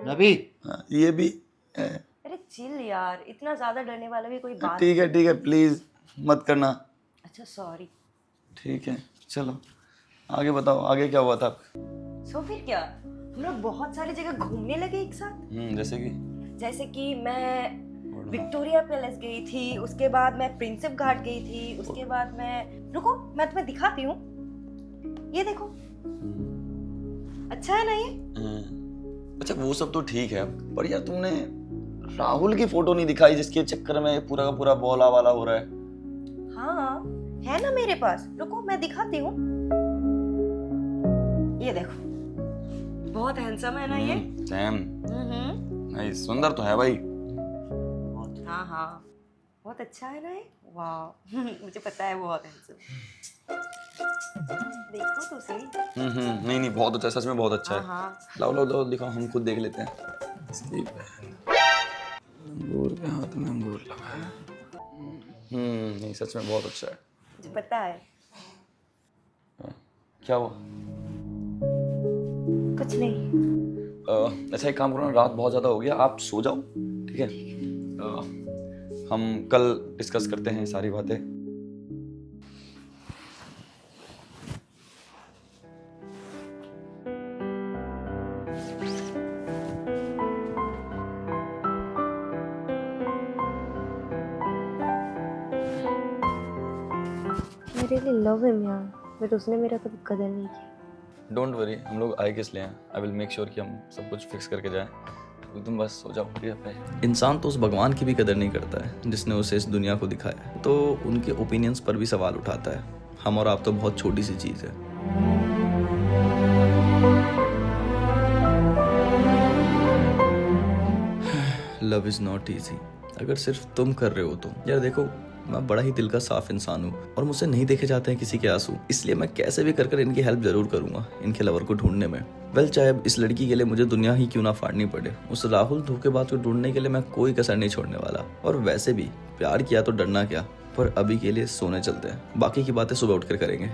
नबी ये भी है। अरे चिल यार, इतना ज्यादा डरने वाला भी कोई बात ठीक है प्लीज मत करना। अच्छा सॉरी। ठीक है चलो आगे बताओ, आगे क्या हुआ था? सो फिर क्या, हम लोग बहुत सारी जगह घूमने लगे एक साथ। जैसे कि मैं विक्टोरिया पैलेस गई थी, उसके बाद मैं प्रिंसेप घाट गई थी, उसके बाद मैं, रुको मैं तुम्हें दिखाती हूँ, ये देखो। अच्छा है ना ये? अच्छा वो सब तो ठीक है, पर यार तुमने राहुल की फोटो नहीं दिखाई जिसके चक्कर में पूरा का पूरा बोला वाला हो रहा है। हाँ है ना मेरे पास, रुको मैं दिखाती हूँ। ये देखो, बहुत हैंडसम है ना ये। सैम नहीं, सुंदर तो है भाई। हाँ हाँ बहुत अच्छा है ना ये, वाह मुझे पता है बहुत हैंडसम। देखो तो सही। नहीं नहीं बहुत अच्छा, सच में बहुत अच्छा है। हाँ लाओ लाओ लाओ दिखाओ, हम खुद देख लेते हैं। इसकी बहन अंगूर के हाथ में अंगूर लगा है। नहीं सच में बहुत अच्छा है। मुझे पता है। क्या हुआ? कुछ नहीं। अच्छा एक काम करो ना, रात बहुत ज्यादा हो गया, आप सो जाओ ठीक है। हम कल डिस्कस करते हैं सारी बातें। मेरे लिए लव हिम यार, बट उसने मेरा कभी कदर नहीं की। डोंट वरी, हम लोग आए किस लिए हैं। आई विल मेक श्योर कि हम सब कुछ फिक्स करके जाएं। तुम बस सो जाओ ठीक है। इंसान तो उस भगवान की भी कदर नहीं करता है जिसने उसे इस दुनिया को दिखाया है, तो उनके ओपिनियंस पर भी सवाल उठाता है। हम और आप तो बहुत छोटी सी चीज़ है। Love is not easy. अगर सिर्फ तुम कर रहे हो तो यार देखो, मैं बड़ा ही दिल का साफ इंसान हूँ और मुझसे नहीं देखे जाते हैं किसी के आंसू, इसलिए मैं कैसे भी कर इनकी हेल्प जरूर करूंगा इनके लवर को ढूंढने में। वेल चाहे इस लड़की के लिए मुझे दुनिया ही क्यों ना फाड़नी पड़े, उस राहुल धोखेबाज को ढूंढने के लिए मैं कोई कसर नहीं छोड़ने वाला। और वैसे भी प्यार किया तो डरना क्या। पर अभी के लिए सोने चलते हैं, बाकी की बातें सुबह उठकर करेंगे।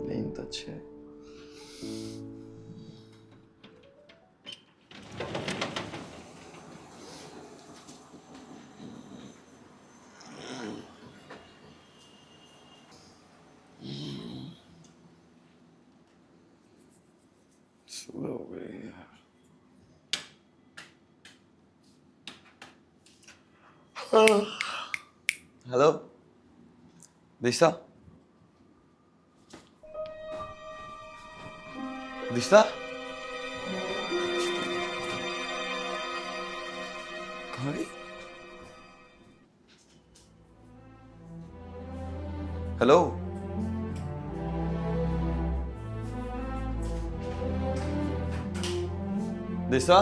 नींद तो अच्छी है। सुबह हो गई है। हेलो दिशा, दिशा कहाँ गई? हेलो दिशा,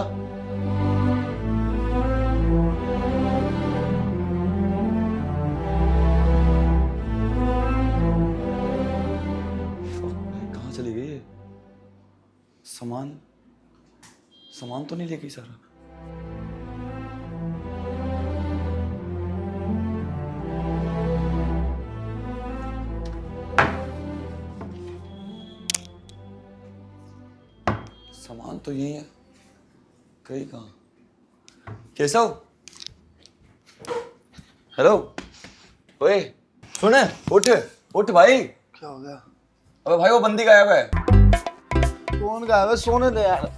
कहाँ चली गई है? सामान तो नहीं ले गई सारा? सामान तो यही है, कहीं कहाँ? केशव, हेलो, ओए सुने, उठ उठ भाई। क्या हो गया? अबे भाई वो बंदी गायब है। कौन गायब है? सोने दे यार।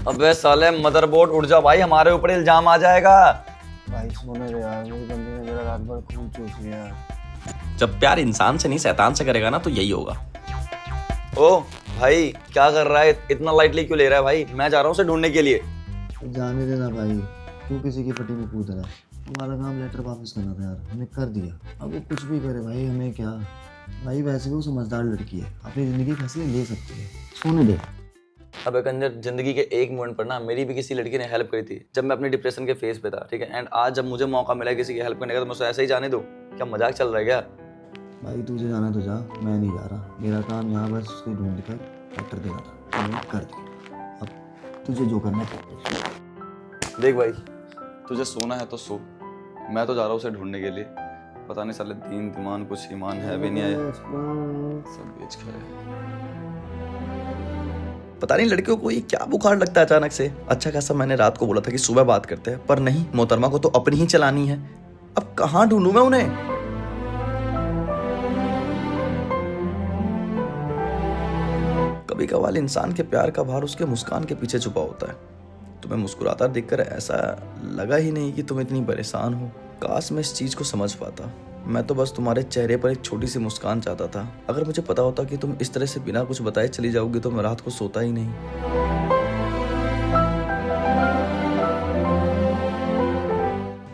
अबे साले मदरबोर्ड उठ जा भाई, हमारे ऊपर इल्जाम आ जाएगा। भाई सोने दे यार, मेरी बंदी ने मेरा रात भर खून चूस लिया। जब प्यार इंसान से नहीं शैतान से करेगा ना तो यही होगा। ओ भाई क्या कर रहा है, इतना लाइटली क्यों ले रहा है भाई? मैं जा रहा हूँ उसे ढूंढने के लिए। जाने देना भाई, क्यों किसी की पट्टी में कूद रहा है? हमारा काम लेटर वापस करना था यार, हमने कर दिया। अब वो कुछ भी करे भाई, हमें क्या भाई। वैसे भी वो समझदार लड़की है, अपनी जिंदगी फैसले ले सकती है। सोने दे। अबे कंजर, जिंदगी के एक मोमेंट पर ना मेरी भी किसी लड़की ने हेल्प करी थी जब मैं अपने डिप्रेशन के फेज पे था, ठीक है। एंड आज जब मुझे मौका मिला किसी की हेल्प करने का तो मैं उसे ऐसे ही जाने दूं? क्या मजाक चल रहा है क्या? भाई तुझे जाना तो जा, मैं नहीं जा रहा। मेरा काम यहाँ बस उसको ढूंढ कर लेटर देना था, मैंने कर दिया। अब तुझे जो करना है कर। देख भाई, तुझे सोना है तो सो, मैं तो जा रहा हूँ उसे ढूंढने के लिए। पता नहीं साले दीन दिमान कुछ ईमान है भी नहीं है, सब बेच खाए। पता नहीं लड़कियों को ये क्या बुखार लगता है अचानक से। अच्छा खासा मैंने रात को बोला था कि सुबह बात करते हैं, पर नहीं, मोहतरमा को तो अपनी ही चलानी है। अब कहाँ ढूंढूं मैं उन्हें? कभी कभार इंसान के प्यार का भार उसके मुस्कान के पीछे छुपा होता है। तुम्हें मुस्कुराता देखकर ऐसा लगा ही नहीं कि तुम इतनी परेशान हो। काश मैं इस चीज को समझ पाता। मैं तो बस तुम्हारे चेहरे पर एक छोटी सी मुस्कान चाहता था। अगर मुझे पता होता कि तुम इस तरह से बिना कुछ बताए चली जाओगी तो मैं रात को सोता ही नहीं।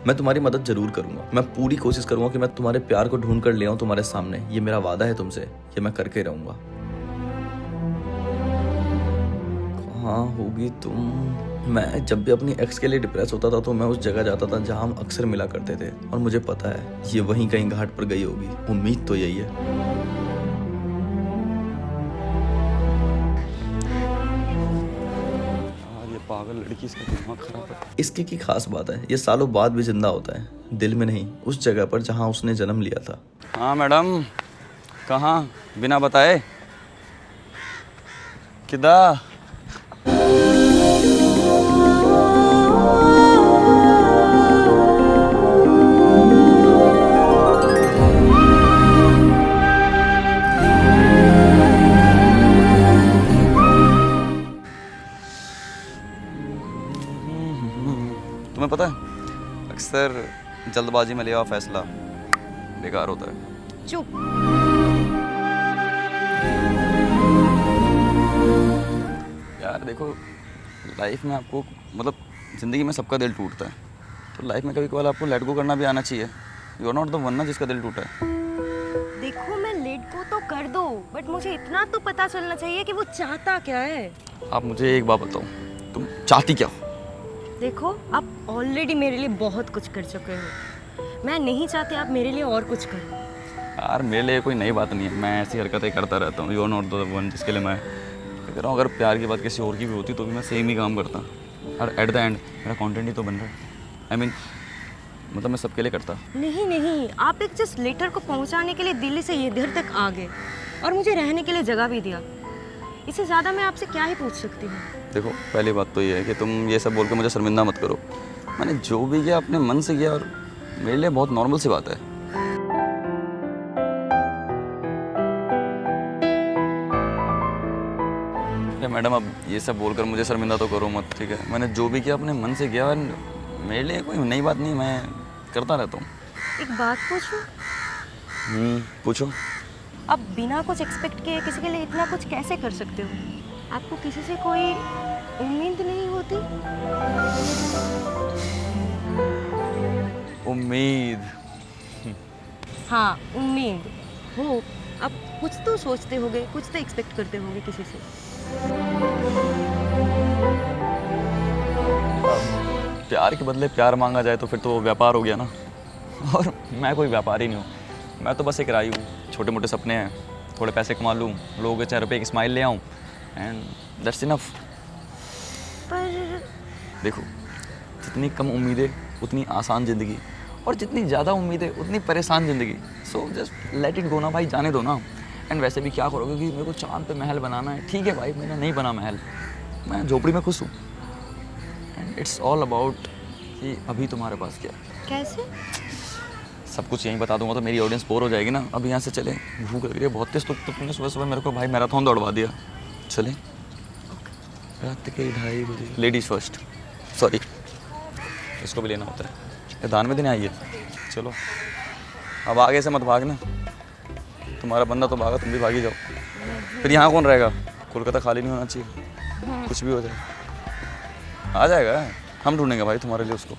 मैं तुम्हारी मदद जरूर करूंगा। मैं पूरी कोशिश करूंगा कि मैं तुम्हारे प्यार को ढूंढ कर ले आऊं तुम्हारे सामने। ये मेरा वादा है तुमसे, ये मैं करके रहूंगा। कहाँ होगी तुम? मैं जब भी अपनी एक्स के लिए डिप्रेस होता था तो मैं उस जगह जाता था जहां हम अक्सर मिला करते थे, और मुझे पता है ये वहीं कहीं घाट पर गई होगी। उम्मीद तो यही है। यार ये पागल लड़की, इसका दिमाग खराब है। इसकी की खास बात है, ये सालों बाद भी जिंदा होता है, दिल में नहीं, उस जगह पर जहां उसने जन्म लिया था। हाँ मैडम, कहाँ बिना बताए? किधर? तुम्हें पता है अक्सर जल्दबाजी में लिया हुआ फैसला बेकार होता है। चुप। यार देखो, लाइफ में आपको मतलब ज़िंदगी में सबका दिल टूटता है, तो लाइफ में कभी कभार आपको लेट गो करना भी आना चाहिए। You are not the one ना जिसका दिल टूटा है। देखो मैं लेट को तो कर दो, बट मुझे इतना तो पता चलना चाहिए कि वो चाहता क्या है। आप मुझे एक बात बताओ, तुम चाहती क्या हो? देखो आप ऑलरेडी मेरे लिए बहुत कुछ कर चुके हो, मैं नहीं चाहती आप मेरे लिए और कुछ करो। यार मेरे लिए कोई नई बात नहीं है, मैं ऐसी हरकतें करता रहता हूँ। You are not the one जिसके लिए मैं कह रहा हूँ। अगर प्यार की बात किसी और की भी होती तो भी मैं सेम ही काम करता, और एट द एंड मेरा कंटेंट ही तो बन रहा है। आई मीन मतलब मैं सबके लिए करता। नहीं नहीं, आप एक जस्ट लेटर को पहुंचाने के लिए दिल्ली से इधर तक आ गए और मुझे रहने के लिए जगह भी दिया। इससे ज़्यादा मैं आपसे क्या ही पूछ सकती हूँ। देखो पहली बात तो ये है कि तुम ये सब बोल के मुझे शर्मिंदा मत करो। मैंने जो भी किया अपने मन से किया, और मेरे लिए बहुत नॉर्मल सी बात है। मैडम अब ये सब बोलकर मुझे शर्मिंदा तो करो मत, ठीक है? मैंने जो भी किया अपने मन से किया, और मेरे लिए कोई नई बात नहीं, मैं करता रहता हूँ। एक बात पूछूं? पूछो। आप बिना कुछ एक्सपेक्ट किए किसी के लिए इतना कुछ कैसे कर सकते हो? आपको किसी से कोई उम्मीद नहीं होती? उम्मीद? हाँ उम्मीद हो। आप कुछ तो सोचते होगे, कुछ तो एक्सपेक्ट करते होगे किसी से। प्यार के बदले प्यार मांगा जाए तो फिर तो व्यापार हो गया ना, और मैं कोई व्यापारी नहीं हूँ। मैं तो बस एक राही हूँ, छोटे मोटे सपने हैं, थोड़े पैसे कमा लूँ, लोगों के चेहरे पे एक स्माइल ले आऊँ, एंड दैट्स इनफ। पर देखो, जितनी कम उम्मीदें उतनी आसान ज़िंदगी, और जितनी ज़्यादा उम्मीदें उतनी परेशान ज़िंदगी। So just let it go ना भाई, जाने दो ना। एंड वैसे भी क्या करोगे कि मेरे को चांद पे महल बनाना है, ठीक है भाई, मैंने नहीं बना महल, मैं झोपड़ी में खुश हूँ। एंड इट्स ऑल अबाउट कि अभी तुम्हारे पास क्या है। कैसे? सब कुछ यहीं बता दूंगा तो मेरी ऑडियंस बोर हो जाएगी ना। अब यहाँ से चले, भूख लग रही है बहुत तेज। तो तुमने सुबह सुबह मेरे को भाई मैराथन दौड़वा दिया। चले रात के 2:30 बजे। लेडीज़ फर्स्ट, सॉरी, इसको भी लेना होता है, ये दान में देने आई है। चलो अब आगे से मत भागना, तुम्हारा बंदा तो भागा, तुम भी भागी जाओ। फिर यहाँ कौन रहेगा? कोलकाता खाली नहीं होना चाहिए, कुछ भी हो जाए। आ जाएगा, हम ढूंढेंगे भाई तुम्हारे लिए उसको।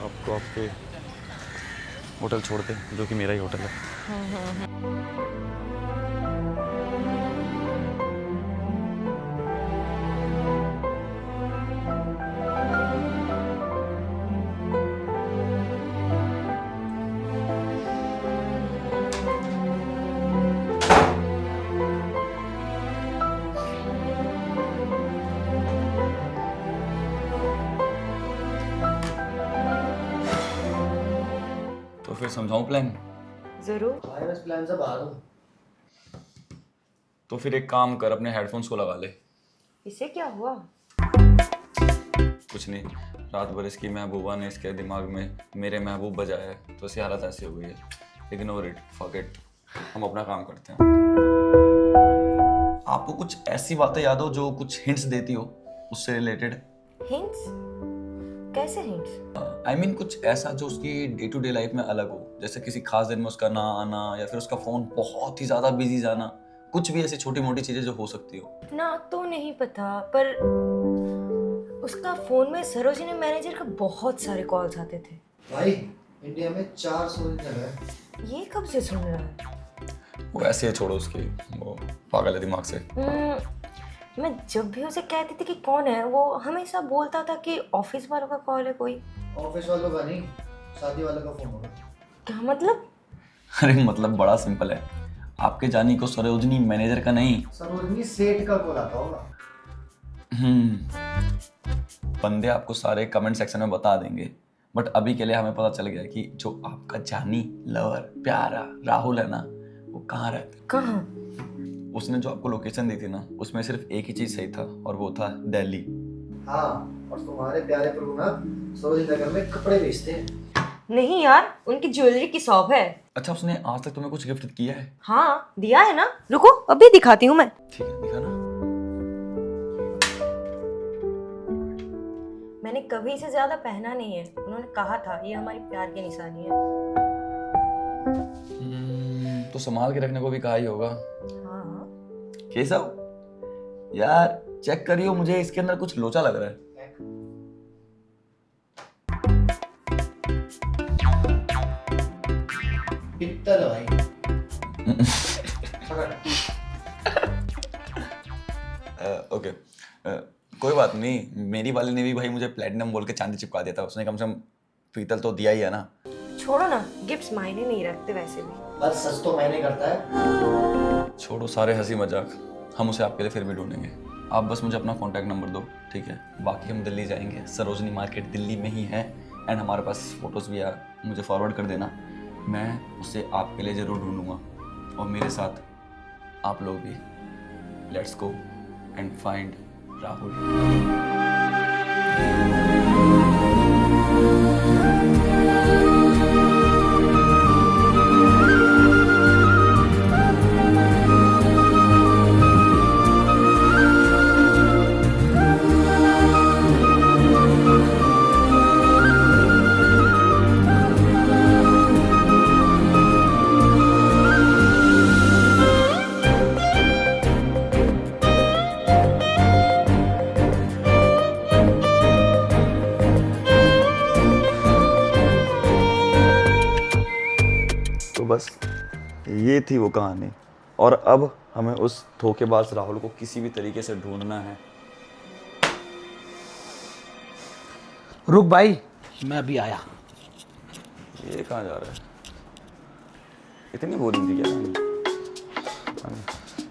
आपको आपके होटल छोड़ दे, जो कि मेरा ही होटल है। तो फिर समझाऊं प्लान? जरूर। भाई बस प्लान से बाहर हूँ। तो फिर एक काम कर, अपने हेडफोन्स को लगा ले। इसे क्या हुआ? कुछ नहीं, रात भर इसकी महबूबा ने इसके दिमाग में मेरे महबूब बजाया है, तो इसकी हालत ऐसी हो गई है। इग्नोर इट, फक इट, हम अपना काम करते हैं। आपको कुछ ऐसी बातें याद हो जो कुछ हिंट्स देती हो उससे रिलेटेड? हिंट्स? कैसे हिंट्स? I mean, कुछ ऐसा जो उसकी डे टू डे लाइफ में अलग हो, जैसे किसी खास दिन में उसका ना आना या फिर उसका फोन बहुत ही ज्यादा बिजी जाना, कुछ भी ऐसी छोटी मोटी चीजें जो हो सकती हो। ना तो नहीं पता, पर उसका फोन में सरोजिनी मैनेजर का बहुत सारे कॉल्स आते थे। भाई इंडिया में 4 जगह है। ये कब से सुन रहा है? वो ऐसे ही छोड़ो उसकी, वो पागल है दिमाग से। मैं जब भी उसे कहती थी कि कौन है, वो हमेशा बोलता था कि ऑफिस वालों का कॉल है कोई। ऑफिस वालों का नहीं, शादी वालों का फोन होगा। क्या मतलब? अरे मतलब बड़ा सिंपल है, आपके जानी को सरोजनी मैनेजर का नहीं, सरोजनी सेठ का कॉल आता होगा। बंदे आपको सारे कमेंट सेक्शन में बता देंगे, बट अभी के लिए हमें पता चल गया कि जो आपका जानी लवर प्यारा राहुल है ना, वो कहाँ रहता है। कहाँ? उसने जो आपको लोकेशन दी थी ना, उसमें सिर्फ एक ही चीज सही था और वो था दिल्ली। हाँ, और तुम्हारे प्यारे प्रभु ना सरोजनी नगर में कपड़े बेचते हैं। नहीं यार, उनकी ज्वेलरी की शॉप है। अच्छा, उसने आज तक तुम्हें कुछ गिफ्ट किया है? हाँ दिया है ना, रुको अभी दिखाती हूँ मैं। ठीक है, दिखा ना। मैंने कभी इसे ज्यादा पहना नहीं है, उन्होंने कहा था ये हमारी प्यार की निशानी है। तो संभाल के रखने को भी कहा ही होगा। हाँ। केशव यार चेक करियो, मुझे इसके अंदर कुछ लोचा लग रहा है। पित्तल भाई। ओके, कोई बात नहीं, मेरी वाली ने भी भाई मुझे प्लेटिनम बोल के चांदी चिपका दिया था, उसने कम से कम पीतल तो दिया ही है ना। छोड़ो ना, गिफ्ट्स मायने नहीं रखते वैसे भी। बस सच तो मैंने करता है। छोड़ो सारे हंसी मजाक, हम उसे आपके लिए फिर भी ढूंढेंगे। आप बस मुझे अपना कॉन्टैक्ट नंबर दो, ठीक है? बाकी हम दिल्ली जाएंगे, सरोजनी मार्केट दिल्ली में ही है, एंड हमारे पास फोटोज़ भी है, मुझे फॉरवर्ड कर देना, मैं उसे आपके लिए ज़रूर ढूंढूंगा, और मेरे साथ आप लोग भी। Let's go and find Rahul. तो बस ये थी वो कहानी, और अब हमें उस धोखेबाज राहुल को किसी भी तरीके से ढूंढना है। रुक भाई, मैं अभी आया। ये कहाँ जा रहा है? इतनी बोरिंग थी क्या?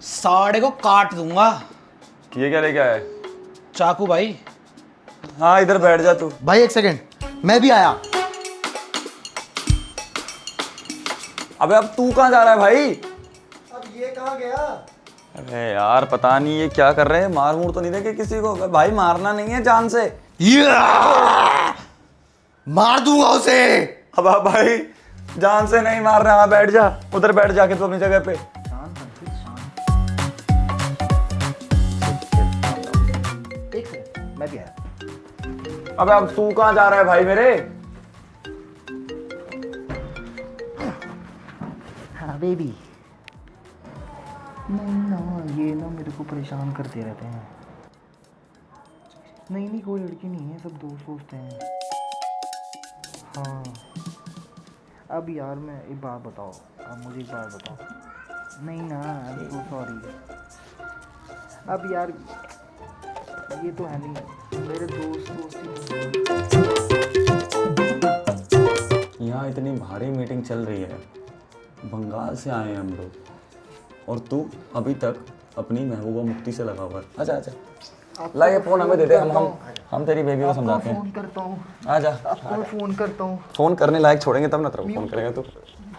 साड़े को काट दूंगा। ये क्या लेके आया है? चाकू भाई। हाँ इधर बैठ जा तू। भाई एक सेकंड, मैं भी आया। अबे अब तू कहाँ जा रहा है भाई? अब ये कहाँ गया? अरे यार पता नहीं ये क्या कर रहे हैं, मार मूर तो नहीं देंगे किसी को? भाई मारना नहीं है जान से। मार दूंगा उसे। अब भाई जान से नहीं मार रहा, बैठ जा उधर, बैठ जाके तू अपनी जगह पे। एक सेकंड, मैं भी आया। अबे अब तू कहाँ जा रहा है भाई मेरे? हाँ बेबी। नहीं ना, ये ना मेरे को परेशान करते रहते हैं। नहीं कोई लड़की नहीं है, सब दोस्त हैं। हाँ अब यार मैं एक बात बताओ, अब मुझे एक बात बताओ। नहीं ना, अब तो सॉरी। अब यार ये तो है नहीं, मेरे दोस्त यहाँ इतनी भारी मीटिंग चल रही है, बंगाल से आए हैं हम लोग, और तू अभी तक अपनी महबूबा मुफ्ती से लगा हुआ है। आजा आजा, ला ये फोन हमें दे दे, हम तेरी बेबी को समझाते हैं। फोन करता हूँ, आजा, आपको फोन करता हूँ। फोन करने लायक छोड़ेंगे तब ना तेरे को फोन करेगा तू।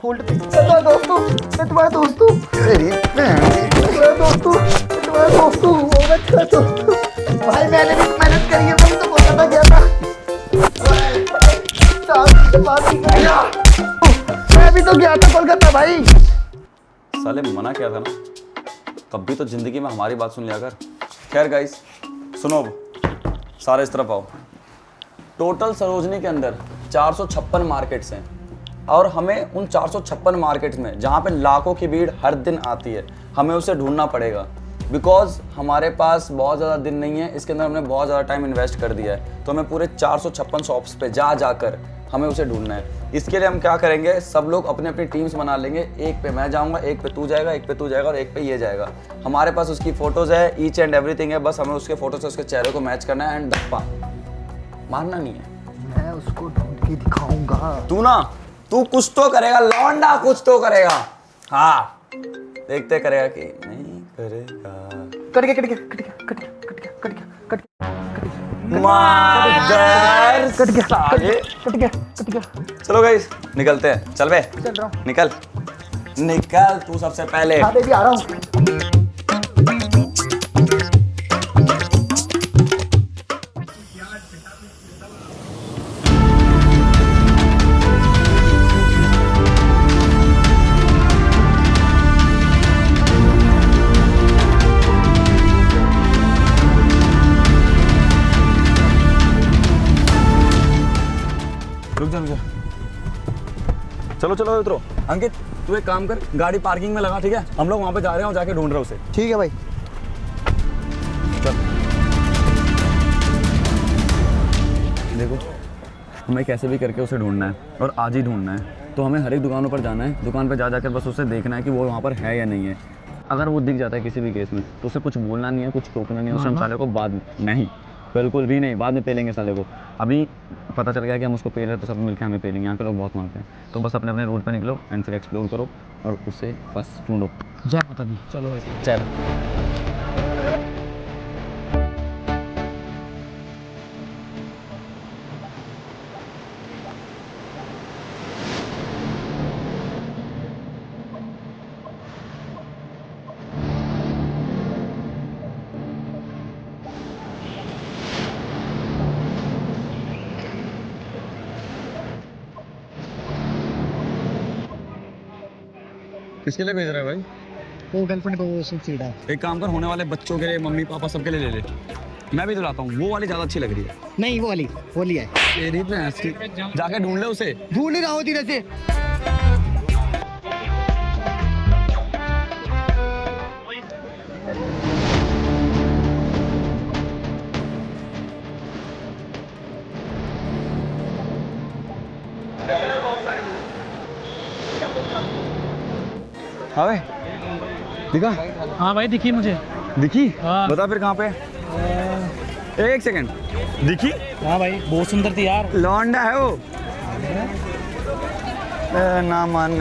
होल्ड पे तुम्हारा दोस्तों, तुम्हारा दोस्तों, तुम्हारा दोस्तों, तुम्हारा दोस्तों, वो मैं दोस्तों। भाई मैंने भी मेहनत करी है, मैं तो कोलकाता गया था। मैं भी तो गया था कोलकाता भाई। साले मना किया था ना, कभी तो जिंदगी में हमारी बात सुन लिया कर। खैर गाइस सुनो, अब सारे इस तरफ आओ। टोटल सरोजनी के अंदर 456 मार्केट्स हैं, और हमें उन 456 मार्केट्स में जहाँ पे लाखों की भीड़ हर दिन आती है, हमें उसे ढूंढना पड़ेगा। बिकॉज हमारे पास बहुत ज़्यादा दिन नहीं है, इसके अंदर हमने बहुत ज़्यादा टाइम इन्वेस्ट कर दिया है, तो हमें पूरे 456 शॉप्स पे जा जाकर हमें उसे ढूंढना है। इसके लिए हम क्या करेंगे, सब लोग अपनी अपनी टीम्स बना लेंगे। एक पे मैं जाऊंगा, एक पे तू जाएगा, एक पे तू जाएगा और एक पे ये जाएगा। हमारे पास उसकी फोटोज़ है, ईच एंड एवरीथिंग है, बस हमें उसके फोटो से उसके चेहरे को मैच करना है एंड धप्पा मारना नहीं है। मैं उसको ढूंढ के दिखाऊंगा। तू कुछ तो करेगा लौंडा, कुछ तो करेगा। हाँ देखते करेगा कि नहीं करेगा। कट गया, कट गया, कट गया, कट गया, कट गया, कट गया, कट गया, मादर कट गया, साले। कट गया, कट गया। चलो गाइस निकलते हैं, चल बे, चल रहा हूँ। निकल निकल तू सबसे पहले। हाँ बेबी आ रहा हूँ। रुक जा, चलो चलो उतरो। अंकित तू एक काम कर, गाड़ी पार्किंग में लगा, ठीक है? हम लोग वहाँ पे जा रहे हैं और जाके ढूंढ रहे हैं उसे। ठीक है भाई। चल देखो, हमें कैसे भी करके उसे ढूंढना है और आज ही ढूंढना है। तो हमें हर एक दुकानों पर जाना है, दुकान पर जा जाकर बस उसे देखना है कि वो वहाँ पर है या नहीं है। अगर वो दिख जाता है किसी भी केस में तो उसे कुछ बोलना नहीं है, कुछ टोकना नहीं है। उसे हम साले को बाद में नहीं, बिल्कुल भी नहीं, बाद में पेलेंगे साले को। अभी पता चल गया कि हम उसको पेल रहे तो सब मिलकर हमें पेलेंगे। यहाँ के लोग बहुत मारते हैं, तो बस अपने अपने रोड पर निकलो एंड फिर एक्सप्लोर करो और उसे बस ढूंढो। जय माता दी। चलो चल किसके लिए भेज रहा है भाई? वो गर्लफ्रेंड को सीधा। एक काम कर, होने वाले बच्चों के लिए, मम्मी पापा सबके लिए ले ले। मैं भी दिलाता हूँ, वो वाली ज़्यादा अच्छी लग रही है। नहीं वो वाली है। तेरी भैंस की, जाके ढूंढ ले उसे। ढूंढ ही रहा हूँ धीरे से। हाँ भाई दिखा? हाँ भाई दिखी मुझे। दिखी? हाँ। बता फिर कहाँ पे? एक सेकंड, दिखी? हाँ भाई बहुत सुंदर थी यार। लौंडा है वो। ना मन।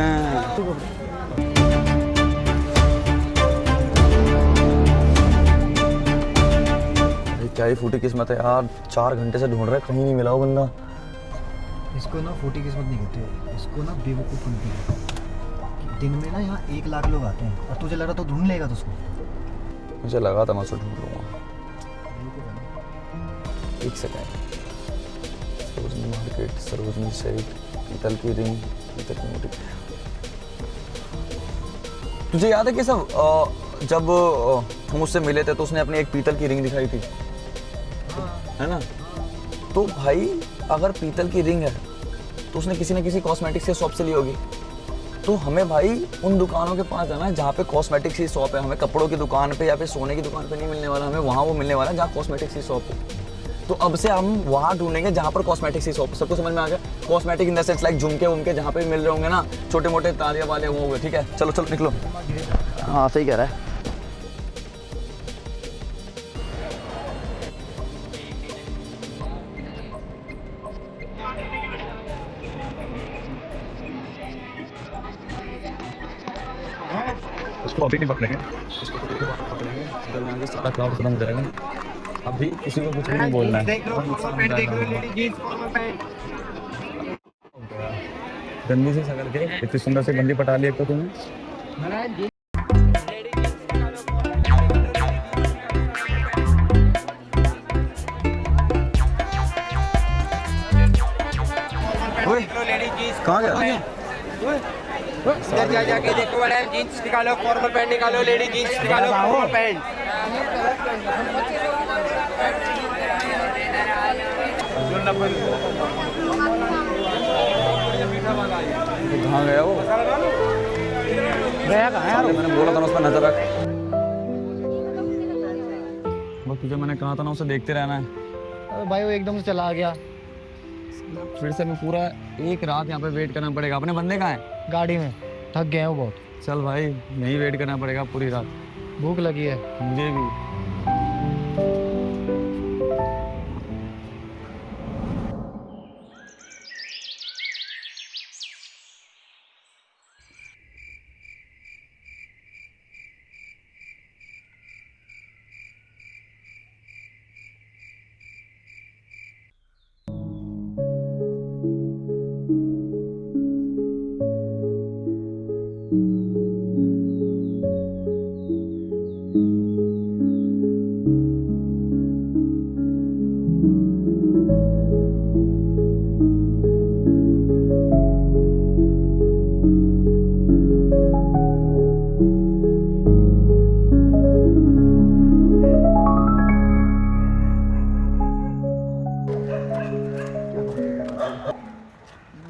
क्या ही फूटी किस्मत है यार, 4 घंटे से ढूंढ रहे, कहीं नहीं मिला वो बंदा। इसको ना फूटी किस्मत नहीं कहते, इसको ना बेवकूफ़ बनती है। दिन में ना यहाँ 1 लाख लोग आते हैं और तुझे लगा तो ढूंढ लेगा तो उसको। मुझे लगा था मैं उसे ढूंढ लूँगा। एक second, Sarojini market, Sarojini side, पीतल की रिंग, पीतल की मोटी। तुझे याद है कि सब जब हम उससे मिले थे तो उसने अपनी एक पीतल की रिंग दिखाई थी, है ना? तो भाई अगर पीतल की रिंग है तो उसने किसी न किसी कॉस्मेटिक्स के शॉप से ली होगी। तो हमें भाई उन दुकानों के पास जाना है जहाँ पे कॉस्मेटिक्स की शॉप है। हमें कपड़ों की दुकान पे या फिर सोने की दुकान पे नहीं मिलने वाला, हमें वहाँ वो मिलने वाला है जहाँ कॉस्मेटिक्स की शॉप है। तो अब से हम वहाँ ढूंढेंगे जहाँ पर कॉस्मेटिक्स ही शॉप। सबको समझ में आ गया? Cosmetic in the sense like झुमके उनके जहाँ पे मिल रहे होंगे ना, छोटे मोटे तालिया वाले वो होंगे। ठीक है, चलो चलो निकलो। हाँ सही कह रहा है। उसको अभी नहीं पकड़ेंगे, सारा क्राउड खत्म करेंगे। अभी किसी को कुछ भी नहीं बोलना है। गंदी से सकल के इतनी सुंदर से गंदी पटा ली एक तो तुम्हें। कहाँ गया? इधर जाके देखो मैडम, जीन्स निकालो, फॉर्मल पैंट निकालो, लेडी जीन्स निकालो, फॉर्मल पैंट। कहाँ गया वो? गया कहाँ यार? मैंने बोला था ना उस पर नजर रख। वो तुझे मैंने कहा था ना उसे देखते रहना है। अरे भाई वो एकदम से चला गया। फिर से मैं पूरा एक रात यहाँ पे वेट करना पड़ेगा। अपने बंदे कहाँ है? गाड़ी में थक गए हैं वो बहुत। चल भाई, यहीं वेट करना पड़ेगा पूरी रात। भूख लगी है मुझे भी।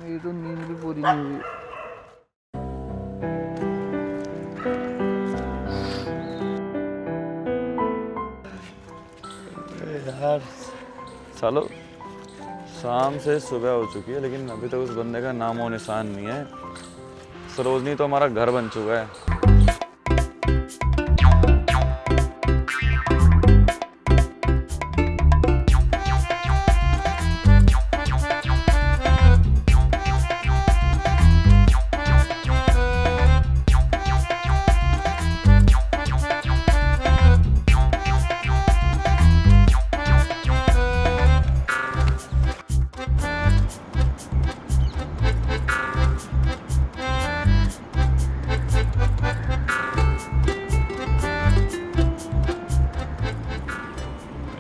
मेरी तो नींद भी पूरी नहीं हुई। यार चलो, शाम से सुबह हो चुकी है लेकिन अभी तक उस बंदे का नामो निशान नहीं है। सरोजनी तो हमारा घर बन चुका है।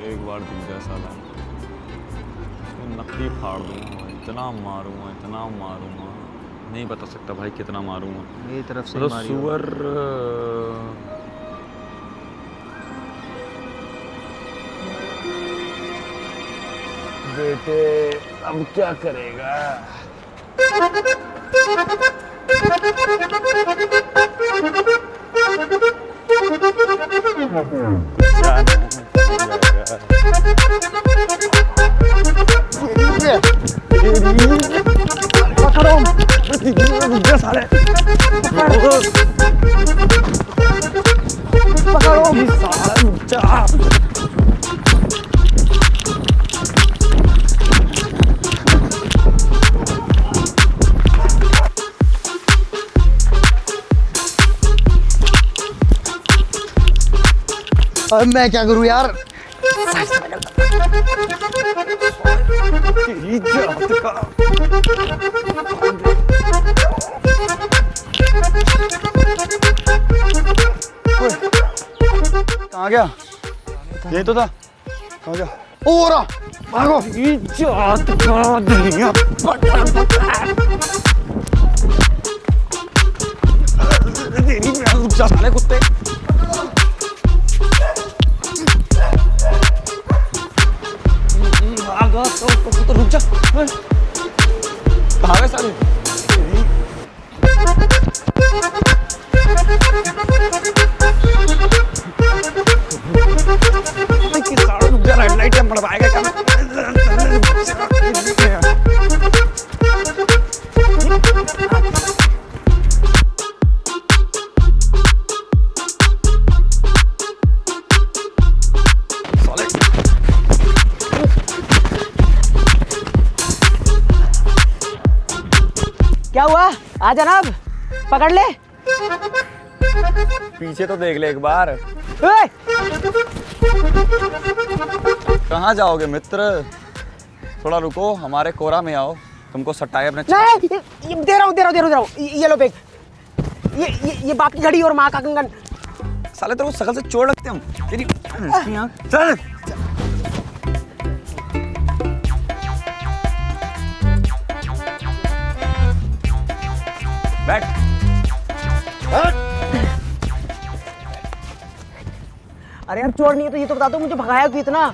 एक बार दिख जाए साला, उसको नकली फाड़ दूंगा, इतना मारूंगा, नहीं बता सकता भाई कितना मारूंगा। मेरी तरफ से मतलब सुअर बेटे अब क्या करेगा? अब मैं क्या करूं यार? कहाँ गया? यही तो था। कहाँ गया? ओ रहा, भागो। साले कुत्ते। तो रुक जा। भागे साले। रुक जा, लाइट मरवाएगा क्या? क्या हुआ? आ जनाब, पकड़ ले। पीछे तो देख ले एक बार। ओए! कहाँ जाओगे मित्र? थोड़ा रुको, हमारे कोरा में आओ, तुमको सटाए अपने। नहीं, दे रहा हूँ। ये लो बैग। ये बाप की घड़ी और माँ का कंगन। साले तेरे को शकल से चोट लगते हम तेरी। चल बैठ। अरे यार चोर नहीं है तो ये तो बता दो, मुझे भगाया क्यों इतना?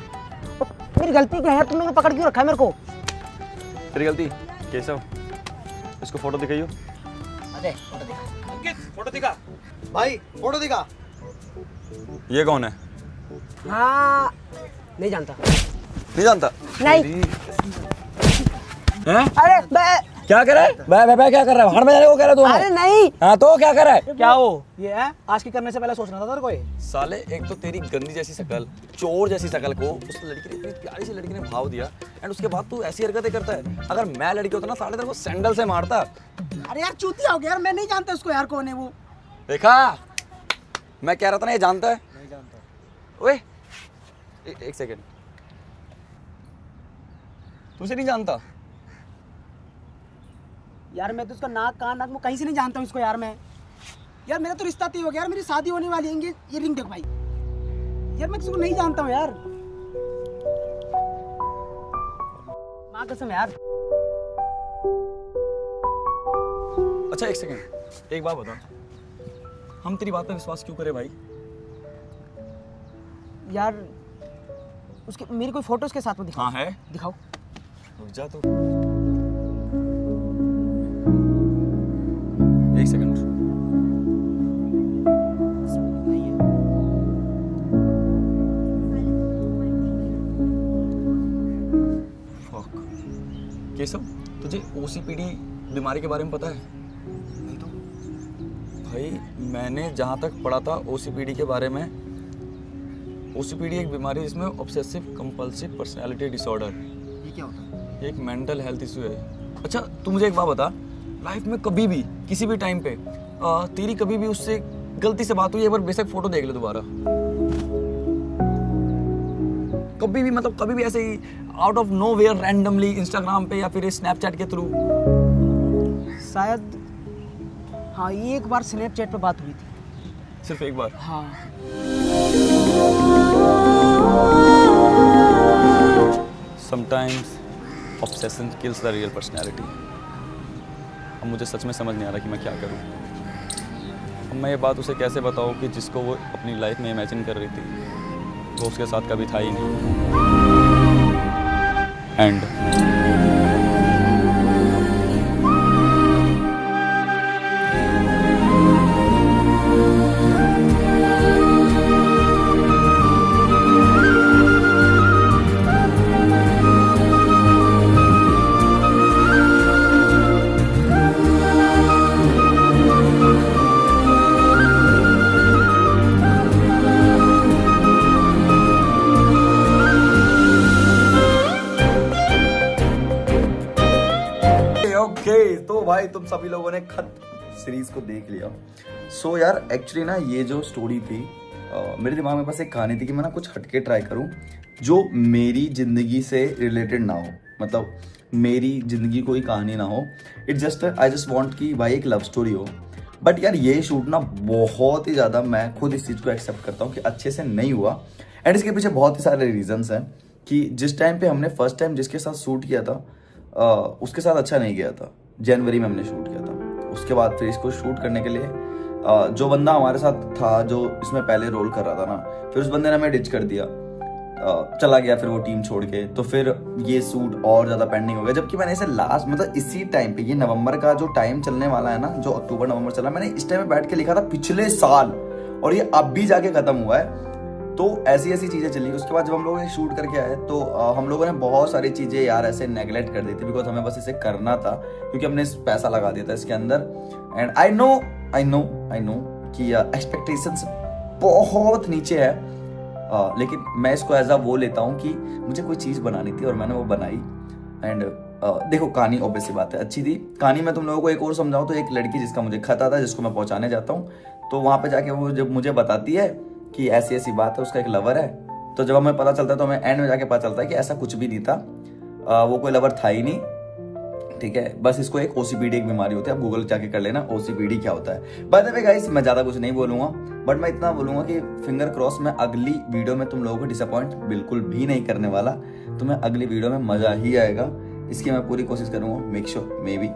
मेरी गलती क्या है यार? तुमने पकड़ क्यों रखा है मेरे को? तेरी गलती केशव, इसको फोटो दिखाइयो। अरे फोटो दिखा। भाई फोटो दिखा। ये कौन है? हाँ, नहीं जानता। नहीं जानता? नहीं। हैं? अरे क्या कर रहा है? बे क्या कर रहा है? बाहर में जाने को कह रहा है तू? अरे नहीं। हाँ तो क्या कर रहा है? क्या हो? ये है आज की करने से पहले सोचना था तेरे को ये। साले एक तो तेरी गंदी जैसी शक्ल, चोर जैसी शक्ल को उस लड़की ने, इतनी प्यारी सी लड़की ने भाव दिया, एंड उसके बाद तू ऐसी हरकतें करता है। अगर मैं लड़की होता ना साले तेरे को सैंडल से मारता। अरे यार चूतिया हो गया यार, मैं नहीं जानता उसको यार, कौन है वो। देखा, मैं कह रहा था ना ये जानता है। नहीं जानता। ओए एक सेकंड, तुझे नहीं जानता? यार मैं तो उसका नाक कान नाक मुंह कहीं से नहीं जानता हूँ इसको यार मैं। यार मेरा तो रिश्ता तय हो गया यार, मेरी शादी होने वाली है। ये रिंग देख भाई, यार मैं किसी नहीं जानता हूँ यार, माँ कसम यार। अच्छा एक सेकंड, एक बात बता, हम तेरी बात पे विश्वास क्यों करें भाई? यार उसके मेरी कोई फोटो उसके साथ में दिखाओ। हाँ है, दिखाओ। रुक जा तो एक सेकंड। केशव, तुझे ओसीपीडी बीमारी के बारे में पता है? नहीं तो भाई, मैंने जहाँ तक पढ़ा था ओसीपीडी के बारे में, ओसीपीडी एक बीमारी है जिसमें ऑब्सेसिव कंपल्सिव पर्सनालिटी डिसऑर्डर। ये क्या होता है? ये एक मेंटल हेल्थ इशू है। अच्छा तू मुझे एक बात बता, लाइफ में कभी भी किसी भी टाइम पे तेरी कभी भी उससे गलती से बात हुई? एक बार बेशक फोटो देख ले दोबारा, कभी भी, मतलब कभी भी ऐसे ही out of nowhere randomly Instagram पे या फिर स्नैपचैट के थ्रू? शायद हाँ, एक बार स्नैपचैट पे बात हुई थी। सिर्फ एक बार? हाँ। Sometimes obsession kills the real personality. अब मुझे सच में समझ नहीं आ रहा कि मैं क्या करूं। अब मैं ये बात उसे कैसे बताऊं कि जिसको वो अपनी लाइफ में इमेजिन कर रही थी वो उसके साथ कभी था ही नहीं। एंड तो भाई तुम सभी लोगों ने खत सीरीज को देख लिया। सो यार एक्चुअली ना ये जो स्टोरी थी, मेरे दिमाग में बस एक कहानी थी कि मैं ना कुछ हटके ट्राई करूं जो मेरी जिंदगी से रिलेटेड ना हो, मतलब मेरी जिंदगी कोई कहानी ना हो। It just I just want कि भाई एक लव स्टोरी हो। बट यार ये शूट ना बहुत ही ज़्यादा, मैं खुद इस चीज़ को एक्सेप्ट करता हूँ कि अच्छे से नहीं हुआ। एंड इसके पीछे बहुत ही सारे रीजंस हैं कि जिस टाइम पे हमने फर्स्ट टाइम जिसके साथ शूट किया था उसके साथ अच्छा नहीं गया था। जनवरी में हमने शूट किया था। उसके बाद फिर इसको शूट करने के लिए जो बंदा हमारे साथ था, जो इसमें पहले रोल कर रहा था ना, फिर उस बंदे ने हमें डिच कर दिया, चला गया फिर वो टीम छोड़ के। तो फिर ये शूट और ज़्यादा पेंडिंग हो गया। जबकि मैंने इसे लास्ट, मतलब इसी टाइम पे, ये नवंबर का जो टाइम चलने वाला है ना, जो अक्टूबर नवंबर चला, मैंने इस टाइम पे बैठ के लिखा था पिछले साल, और ये अब भी जाके खत्म हुआ है। तो ऐसी ऐसी चीज़ें चली। उसके बाद जब हम लोग शूट करके आए तो हम लोगों ने बहुत सारी चीज़ें यार ऐसे नेगलेक्ट कर दी थी, बिकॉज हमें बस इसे करना था क्योंकि हमने पैसा लगा दिया था इसके अंदर। एंड आई नो कि एक्सपेक्टेशंस बहुत नीचे है, लेकिन मैं इसको एज अ वो लेता हूँ कि मुझे कोई चीज़ बनानी थी और मैंने वो बनाई। एंड देखो कहानी ऑब्वियसली बात है अच्छी थी। कहानी में तुम लोगों को एक और समझाऊं तो एक लड़की जिसका मुझे खत आता है, जिसको मैं पहुंचाने जाता हूँ, तो वहां पे जाके वो जब मुझे बताती है कि ऐसी ऐसी बात है, उसका एक लवर है, तो जब हमें पता चलता है तो हमें एंड में जाके पता चलता है कि ऐसा कुछ भी नहीं था, वो कोई लवर था ही नहीं, ठीक है। बस इसको एक ओसीपीडी एक बीमारी होती है, आप गूगल जाके कर लेना ओसीपीडी क्या होता है। बाय द वे गाइस, मैं ज्यादा कुछ नहीं बोलूंगा, बट मैं इतना बोलूंगा कि फिंगर क्रॉस में अगली वीडियो में तुम लोगों को डिसअपॉइंट बिल्कुल भी नहीं करने वाला। तुम्हें अगली वीडियो में मजा ही आएगा, इसकी मैं पूरी कोशिश करूंगा, मेक श्योर। मे बी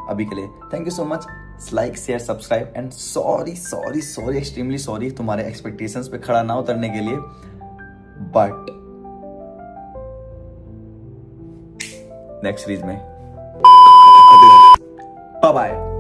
अभी के लिए thank you so much, like share subscribe and sorry sorry sorry extremely sorry तुम्हारे एक्सपेक्टेशंस पे खड़ा ना उतरने के लिए, बट नेक्स्ट सीरीज में बाय बाय।